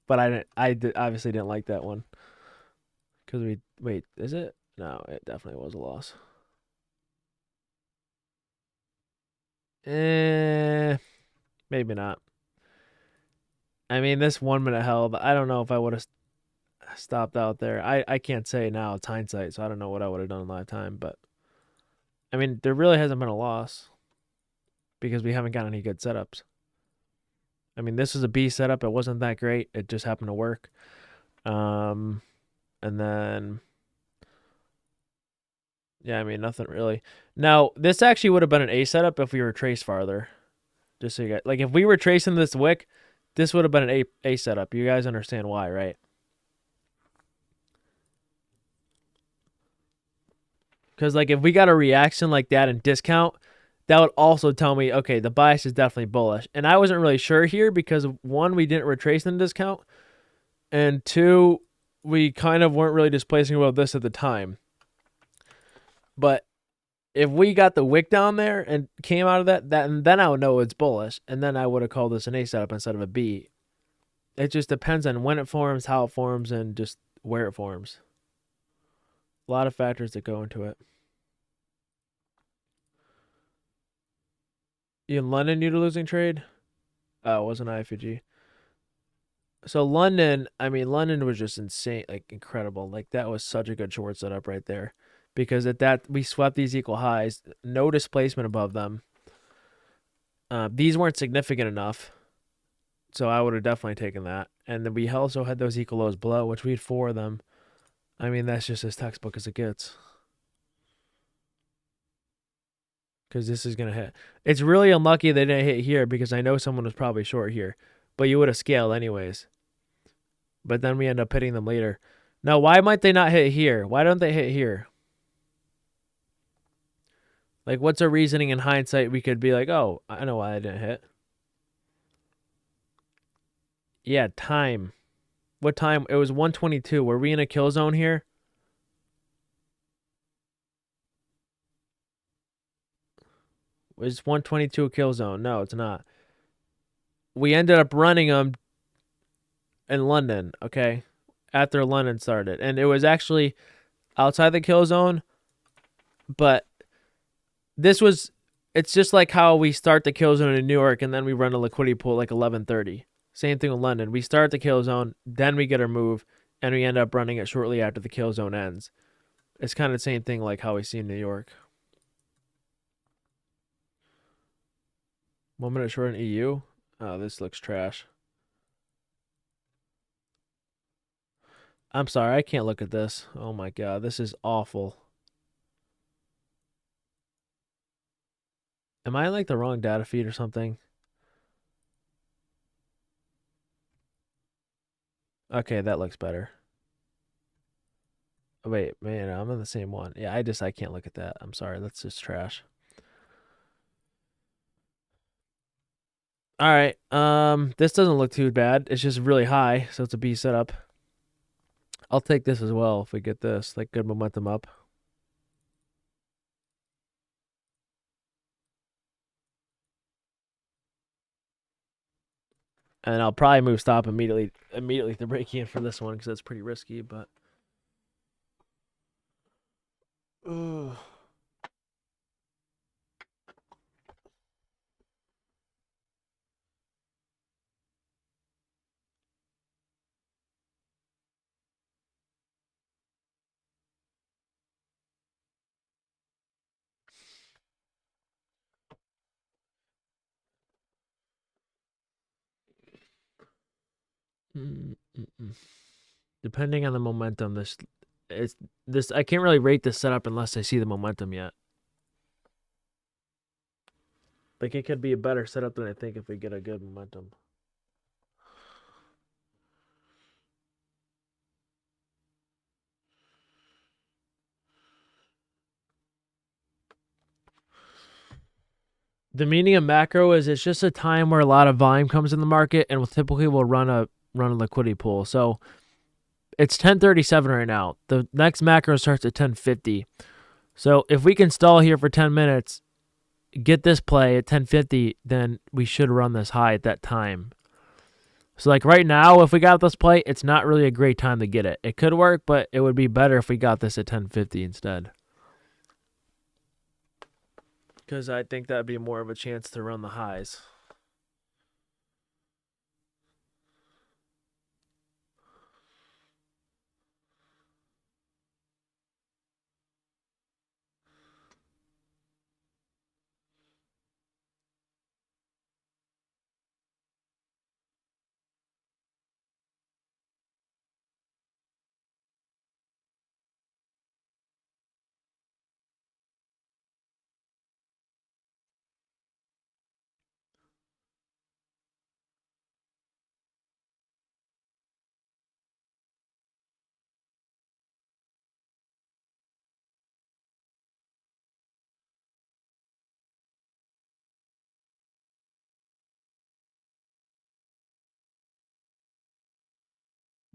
But I obviously didn't like that one. Because wait, is it? No, it definitely was a loss. Maybe not. I mean, this 1 minute held. I don't know if I would have stopped out there. I can't say now. It's hindsight, so I don't know what I would have done in live time. But I mean, there really hasn't been a loss because we haven't got any good setups. I mean, this is a B setup. It wasn't that great. It just happened to work. And then, yeah, I mean, nothing really. Now, this actually would have been an A setup if we were traced farther. Just so you guys, like, if we were tracing this wick, this would have been an A setup. You guys understand why, right? Because, like, if we got a reaction like that and discount, that would also tell me, okay, the bias is definitely bullish. And I wasn't really sure here because, one, we didn't retrace in discount. And two, we kind of weren't really displacing above this at the time. But if we got the wick down there and came out of that, and then I would know it's bullish, and then I would have called this an A setup instead of a B. It just depends on when it forms, how it forms, and just where it forms. A lot of factors that go into it. In London, you're losing trade? Oh, it wasn't IFG. So London, I mean, London was just insane, like incredible. Like that was such a good short setup right there, because at that we swept these equal highs, no displacement above them. These weren't significant enough, so I would have definitely taken that. And then we also had those equal lows below, which we had 4 of them. I mean, that's just as textbook as it gets. Because this is gonna hit. It's really unlucky they didn't hit here because I know someone was probably short here, but you would have scaled anyways. But then we end up hitting them later. Now, why might they not hit here? Why don't they hit here? Like, what's a reasoning in hindsight we could be like, oh, I know why I didn't hit. Yeah, time. What time? It was 122. Were we in a kill zone here? Was 122 a kill zone? No, it's not. We ended up running them in London, okay? After London started. And it was actually outside the kill zone, but it's just like how we start the kill zone in New York and then we run a liquidity pool at like 11:30. Same thing with London. We start the kill zone, then we get our move, and we end up running it shortly after the kill zone ends. It's kind of the same thing like how we see in New York. 1 minute short in EU. Oh, this looks trash. I'm sorry, I can't look at this. Oh my god, this is awful. Am I in like the wrong data feed or something? Okay, that looks better. Oh, wait, man, I'm in the same one. Yeah, I can't look at that. I'm sorry, that's just trash. All right, this doesn't look too bad. It's just really high, so it's a B setup. I'll take this as well if we get this, like good momentum up. And I'll probably move stop immediately to break in for this one because that's pretty risky, but ugh. Depending on the momentum, this I can't really rate this setup unless I see the momentum yet. Like it could be a better setup than I think if we get a good momentum. The meaning of macro is it's just a time where a lot of volume comes in the market, and we'll run a liquidity pool. So it's 10:37 right now. The next macro starts at 10:50. So if we can stall here for 10 minutes, get this play at 10:50, then we should run this high at that time. So like right now, if we got this play, it's not really a great time to get it. It could work, but it would be better if we got this at 10:50 instead. Because I think that'd be more of a chance to run the highs.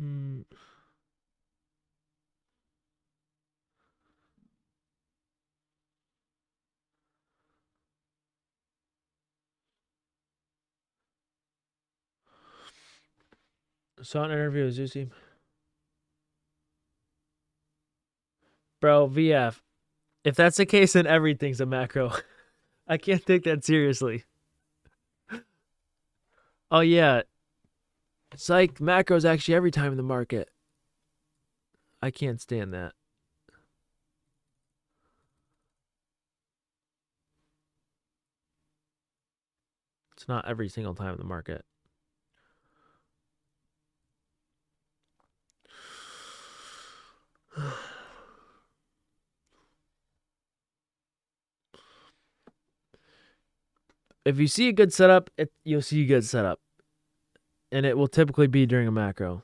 Mm. Saw an interview with Zusi. Bro, VF. If that's the case, then everything's a macro. I can't take that seriously. Oh yeah, it's like macros actually every time in the market. I can't stand that. It's not every single time in the market. If you see a good setup, you'll see a good setup. And it will typically be during a macro.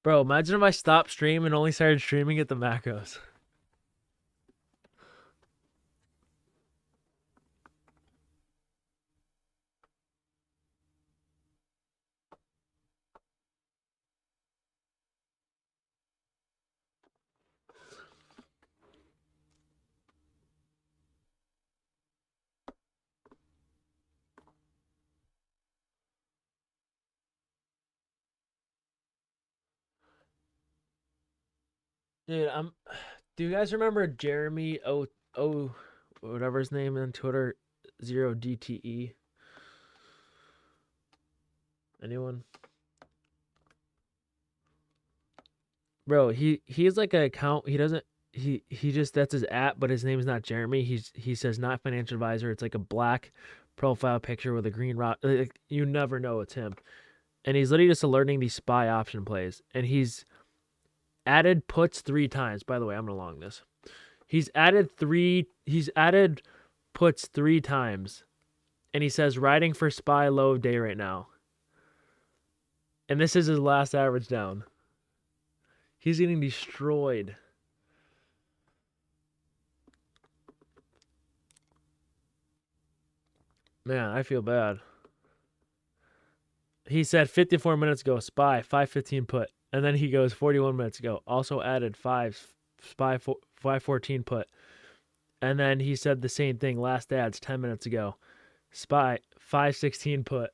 Bro, imagine if I stopped stream and only started streaming at the macros. Dude, do you guys remember Jeremy whatever his name on Twitter 0DTE? Anyone? Bro, he's like an account. He doesn't he just that's his app, but his name is not Jeremy. He says not financial advisor. It's like a black profile picture with a green rock. Like, you never know it's him. And he's literally just alerting these SPY option plays. And he's added puts 3 times. By the way, I'm gonna long this. He's added puts 3 times. And he says riding for SPY low of day right now. And this is his last average down. He's getting destroyed. Man, I feel bad. He said 54 minutes ago, SPY, 515 put. And then he goes 41 minutes ago, also added 514 put. And then he said the same thing, last ads 10 minutes ago. SPY, 516 put.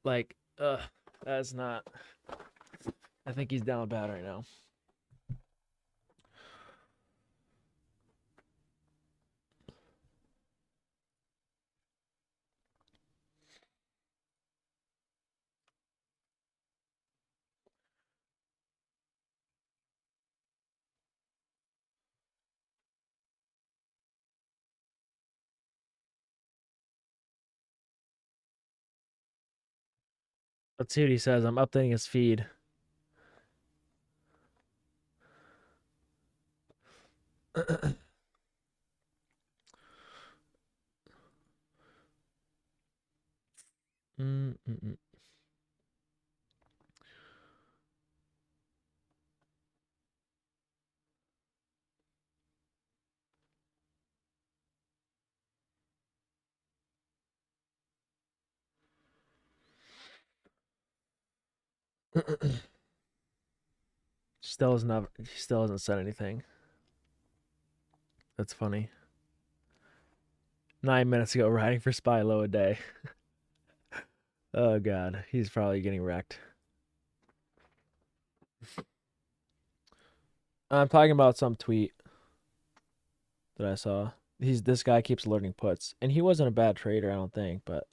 Like, that's not. I think he's down bad right now. Let's see what he says. I'm updating his feed. Still hasn't said anything. That's funny. 9 minutes ago, riding for SPY low a day. Oh god, he's probably getting wrecked. I'm talking about some tweet that I saw. This guy keeps alerting puts, and he wasn't a bad trader, I don't think, but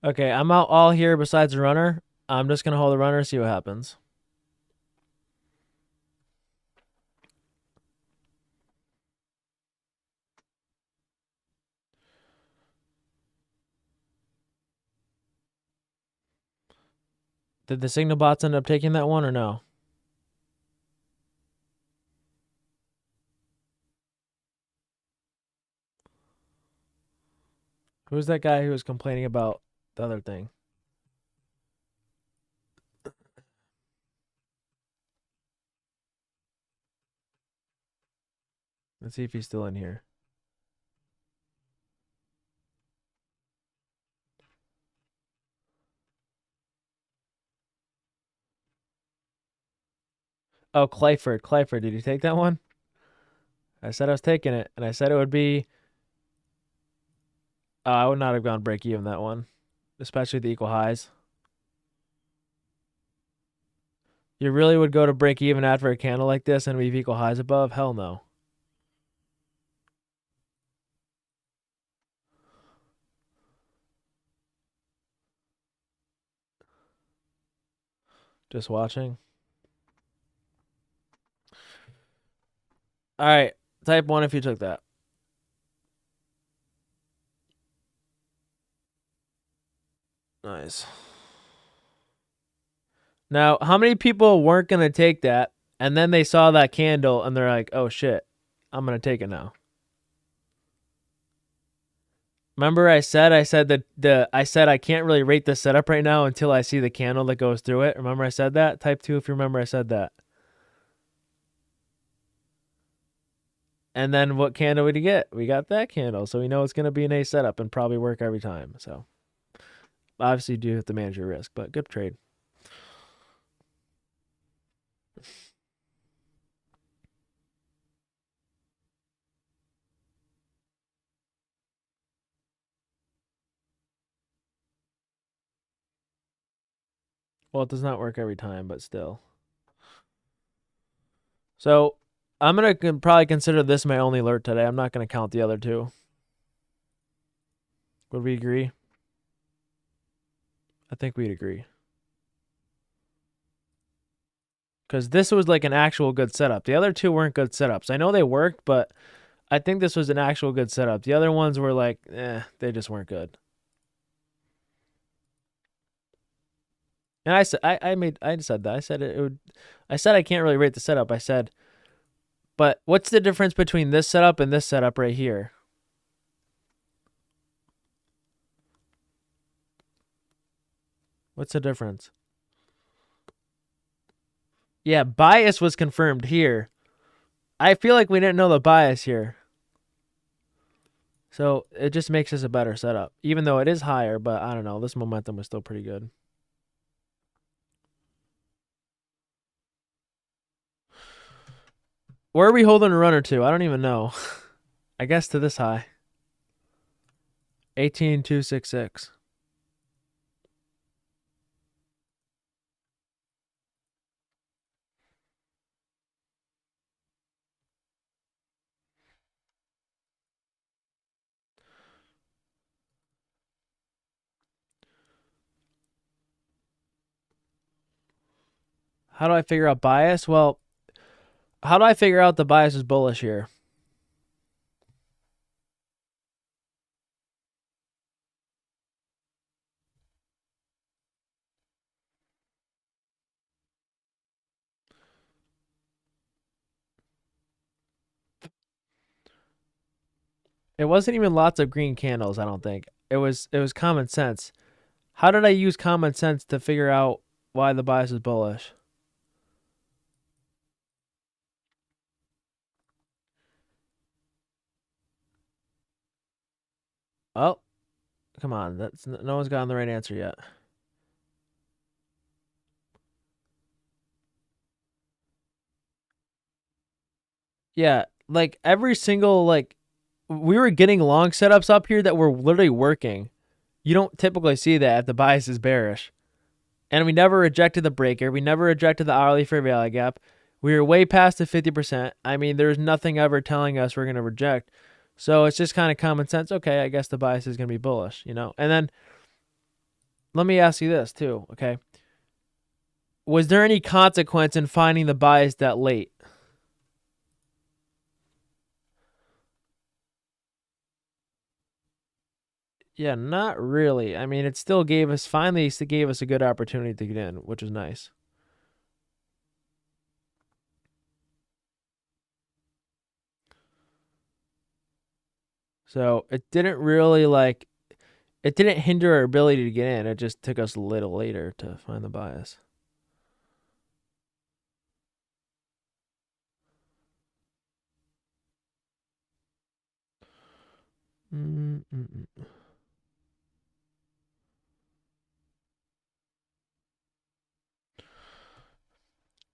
Okay, I'm out all here besides the runner. I'm just gonna hold the runner, see what happens. Did the signal bots end up taking that one or no? Who's that guy who was complaining about the other thing? Let's see if he's still in here. Oh, Clayford. Clayford, did you take that one? I said I was taking it, and I said it would be. I would not have gone break even that one, especially the equal highs. You really would go to break even after a candle like this and we've equal highs above? Hell no. Just watching. All right, type 1 if you took that. Nice. Now, how many people weren't going to take that and then they saw that candle and they're like, "Oh shit, I'm going to take it now." Remember I said that I said I can't really rate this setup right now until I see the candle that goes through it. Remember I said that? Type 2 if you remember I said that. And then what candle did we get? We got that candle. So we know it's going to be an A setup and probably work every time. So obviously you do have to manage your risk, but good trade. Well, it does not work every time, but still. So I'm going to probably consider this my only alert today. I'm not going to count the other two. Would we agree? I think we'd agree. Because this was like an actual good setup. The other two weren't good setups. I know they worked, but I think this was an actual good setup. The other ones were like, they just weren't good. And I said, I said that. I said it would. I said I can't really rate the setup. I said, but what's the difference between this setup and this setup right here? What's the difference? Yeah, bias was confirmed here. I feel like we didn't know the bias here. So it just makes this a better setup. Even though it is higher, but I don't know. This momentum was still pretty good. Where are we holding a runner to? I don't even know. I guess to this high. 18,266. How do I figure out bias? Well, how do I figure out the bias is bullish here? It wasn't even lots of green candles, I don't think. It was common sense. How did I use common sense to figure out why the bias is bullish? Oh, come on. That's no one's gotten the right answer yet. Yeah, like every single we were getting long setups up here that were literally working. You don't typically see that if the bias is bearish. And we never rejected the breaker. We never rejected the hourly fair value gap. We were way past the 50%. I mean, there's nothing ever telling us we're going to reject. So it's just kind of common sense. Okay, I guess the bias is going to be bullish, you know? And then let me ask you this too, okay? Was there any consequence in finding the bias that late? Yeah, not really. I mean, it still gave us a good opportunity to get in, which was nice. So it didn't really it didn't hinder our ability to get in. It just took us a little later to find the bias. Mm-mm.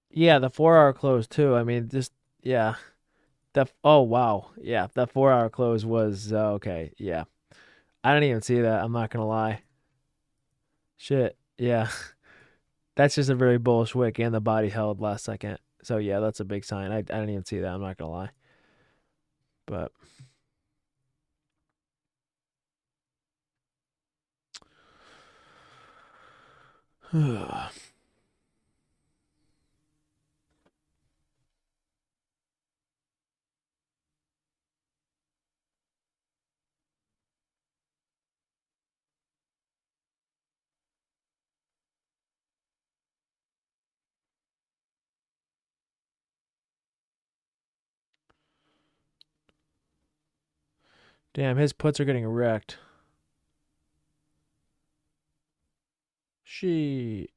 Yeah, the 4 hour close too. I mean, just yeah. Oh wow, yeah, that 4 hour close was okay. Yeah, I didn't even see that. I'm not gonna lie. Shit. Yeah, that's just a very bullish wick, and the body held last second. So yeah, that's a big sign. I didn't even see that. I'm not gonna lie. But damn, his puts are getting wrecked. She.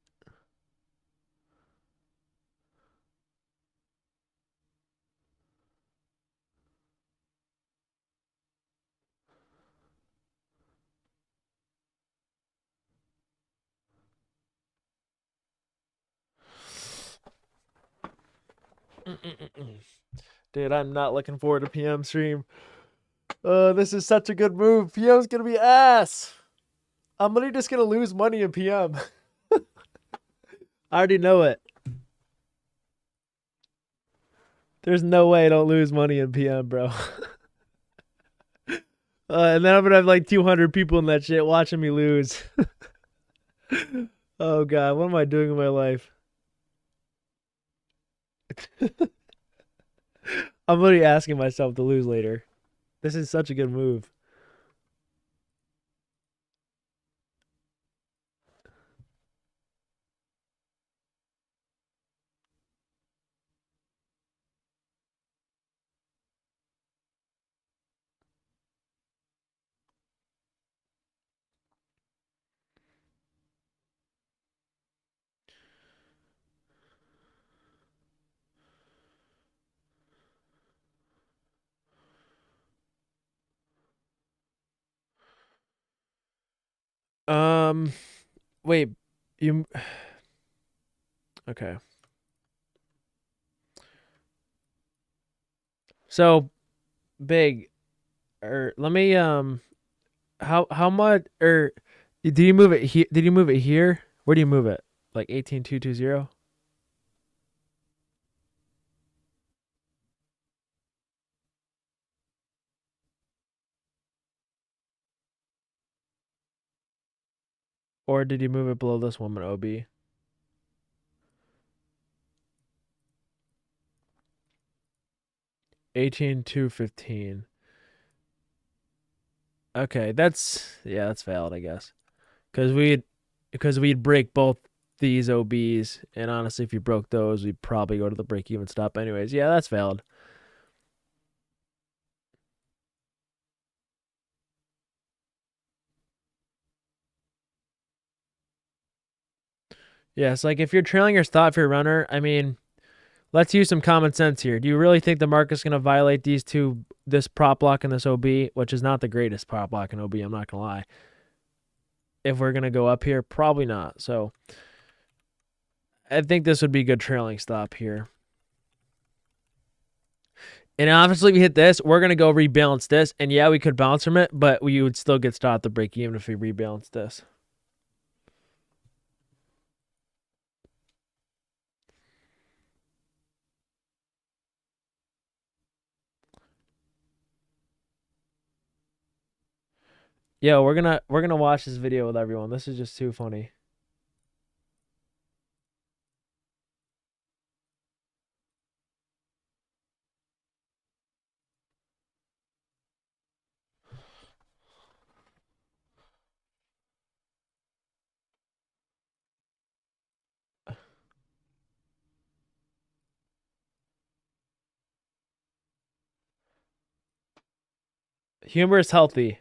Dude, I'm not looking forward to PM stream. This is such a good move. PM's gonna be ass. I'm literally just gonna lose money in PM. I already know it. There's no way I don't lose money in PM, bro. And then I'm gonna have like 200 people in that shit watching me lose. Oh god, what am I doing in my life? I'm literally asking myself to lose later. This is such a good move. Um, wait, you okay? So big, or let me how much or did you move it here? Did you move it here? Where do you move it? Like 18220? Or did you move it below this one in OB? 18215. Okay, that's valid, I guess. Because we'd break both these OBs, and honestly, if you broke those, we'd probably go to the break even stop anyways. Yeah, that's valid. Yeah, it's like if you're trailing your stop for your runner, I mean, let's use some common sense here. Do you really think the market's going to violate this prop block and this OB, which is not the greatest prop block in OB, I'm not going to lie. If we're going to go up here, probably not. So I think this would be a good trailing stop here. And obviously, if we hit this, we're going to go rebalance this. And yeah, we could bounce from it, but we would still get stopped the break even if we rebalance this. Yo, we're gonna watch this video with everyone. This is just too funny. Humor is healthy.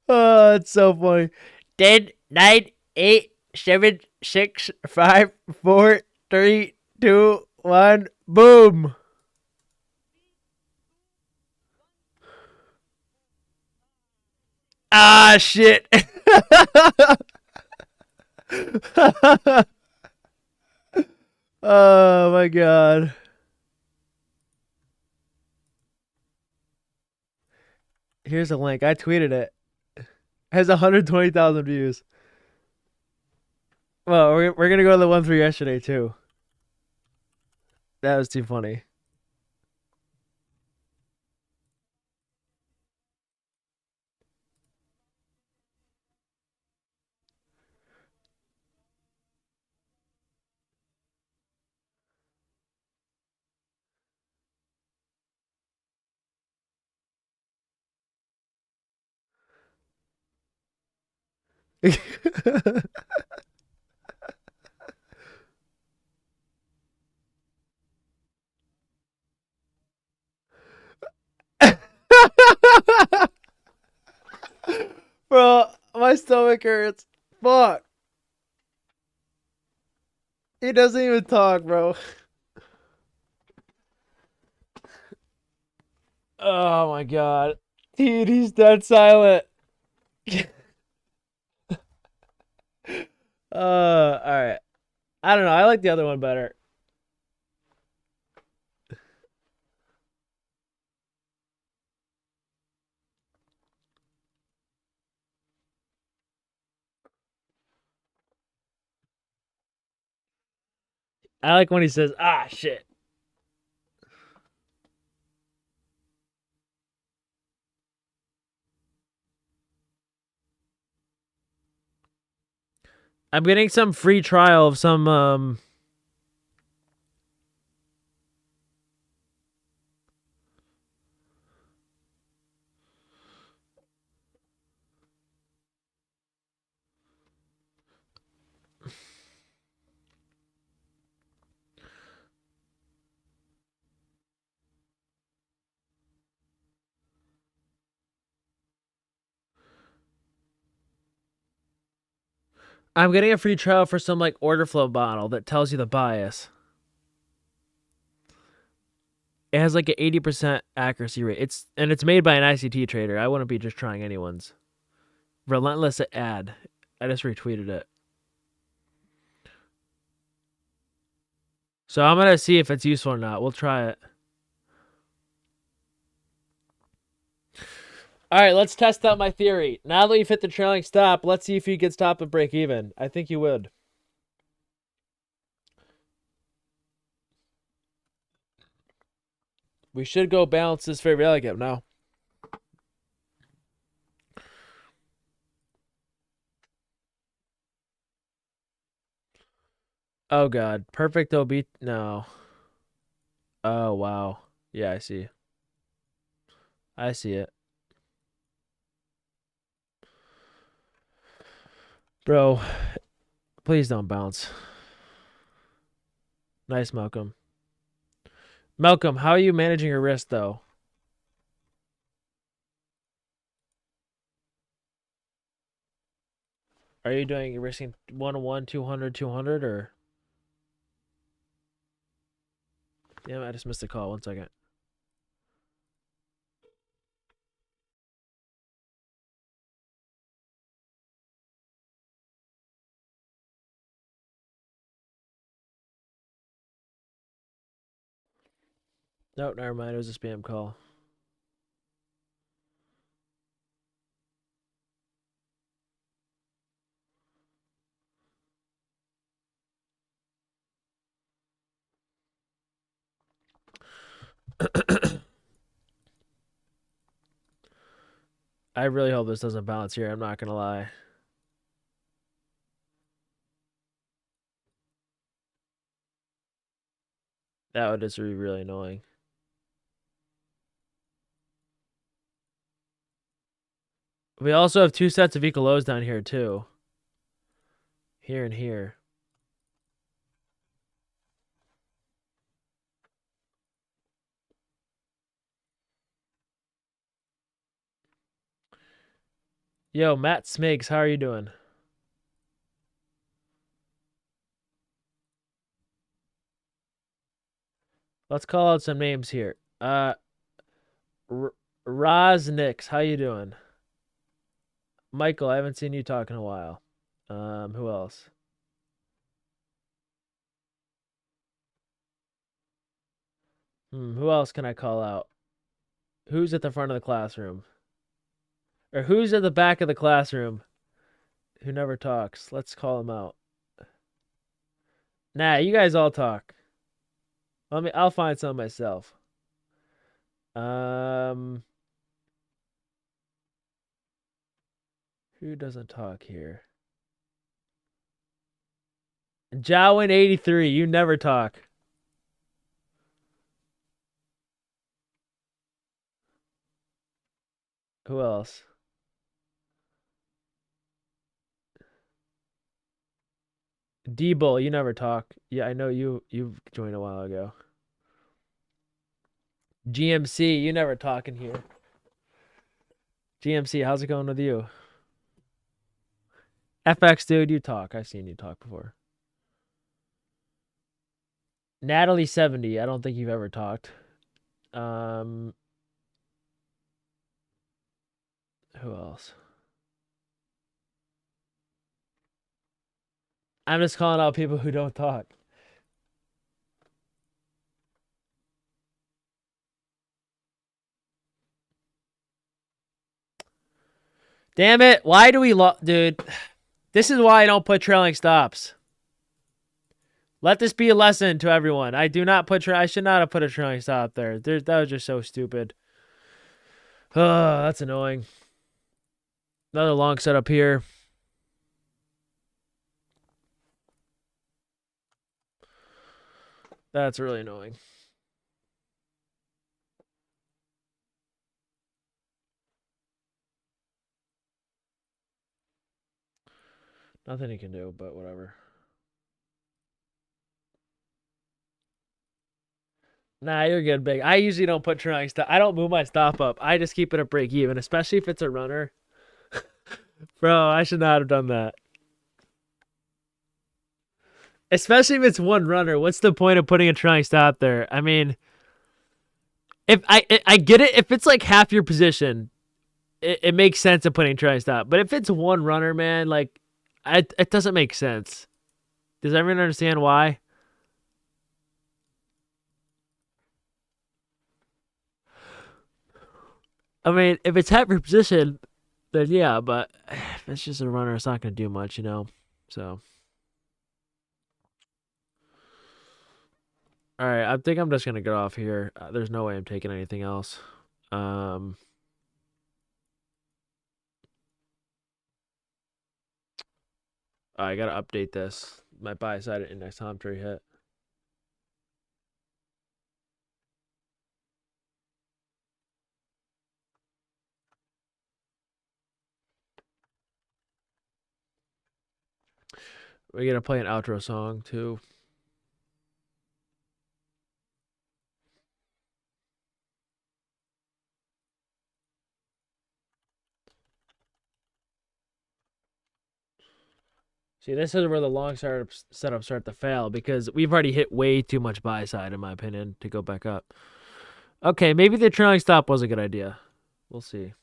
Oh, it's so funny. 10, 9, 8, 7, 6, 5, 4, 3, 2, 1, boom. Ah, shit. Oh my god. Here's a link. I tweeted it. It has 120,000 views. Well, we're gonna go to the one for yesterday too. That was too funny. Bro, my stomach hurts. Fuck. He doesn't even talk, bro. Oh my god. Dude, he's dead silent. Alright. I don't know. I like the other one better. I like when he says, ah, shit. I'm getting some free trial of some, I'm getting a free trial for some, like, order flow model that tells you the bias. It has, like, an 80% accuracy rate. It's made by an ICT trader. I wouldn't be just trying anyone's. Relentless ad. I just retweeted it. So I'm gonna see if it's useful or not. We'll try it. All right, let's test out my theory. Now that you've hit the trailing stop, let's see if you could stop and break even. I think you would. We should go balance this fair value gap now. Oh god, perfect OB. No. Oh wow. Yeah, I see. I see it, bro. Please don't bounce. Nice, Malcolm. Malcolm, how are you managing your risk though? Are you doing risking 1-1, 200, 200, or? Damn, I just missed a call. 1 second. Nope, never mind. It was a spam call. I really hope this doesn't bounce here. I'm not gonna lie. That would just be really annoying. We also have 2 sets of equal lows down here too. Here and here. Yo, Matt Smigs, how are you doing? Let's call out some names here. Roznix, how you doing? Michael, I haven't seen you talk in a while. Who else? Who else can I call out? Who's at the front of the classroom? Or who's at the back of the classroom who never talks? Let's call him out. Nah, you guys all talk. I'll find some myself. Who doesn't talk here? Jowin83, you never talk. Who else? D-Bull, you never talk. Yeah, I know you've joined a while ago. GMC, you never talk in here. GMC, how's it going with you? FX, dude, you talk. I've seen you talk before. Natalie70, I don't think you've ever talked. Who else? I'm just calling out people who don't talk. Damn it. Why do we dude, this is why I don't put trailing stops. Let this be a lesson to everyone. I do not put I should not have put a trailing stop there. That was just so stupid. Oh, that's annoying. Another long setup here. That's really annoying. Nothing he can do, but whatever. Nah, you're good, Big. I usually don't put trailing stop. I don't move my stop up. I just keep it at break even, especially if it's a runner. Bro, I should not have done that. Especially if it's one runner. What's the point of putting a trailing stop there? I mean, if I get it, if it's like half your position, it makes sense of putting trailing stop. But if it's one runner, man, like it doesn't make sense. Does everyone understand why? I mean, if it's half your position, then yeah, but if it's just a runner, it's not going to do much, you know? So. All right, I think I'm just going to get off here. There's no way I'm taking anything else. I got to update this. My buy side index tree hit. We're going to play an outro song too. See, this is where the long setups start to fail because we've already hit way too much buy side, in my opinion, to go back up. Okay, maybe the trailing stop was a good idea. We'll see.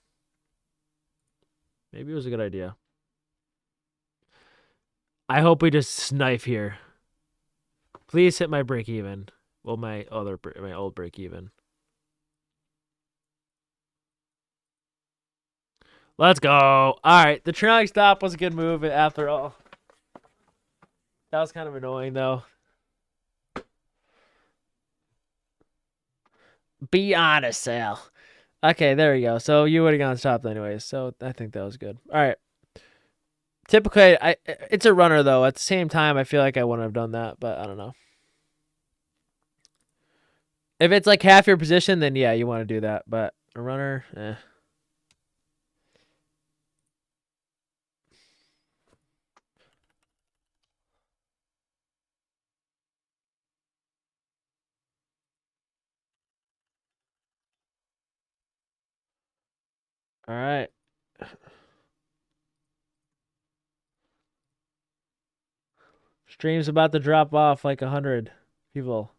Maybe it was a good idea. I hope we just knife here. Please hit my break even. Well, my old break even. Let's go. All right, the trailing stop was a good move after all. That was kind of annoying though. Be honest, Sal. Okay, there we go. So you would have gone stopped anyways. So I think that was good. All right. Typically, it's a runner though. At the same time, I feel like I wouldn't have done that, but I don't know. If it's like half your position, then yeah, you want to do that. But a runner, eh. All right. Stream's about to drop off like 100 people.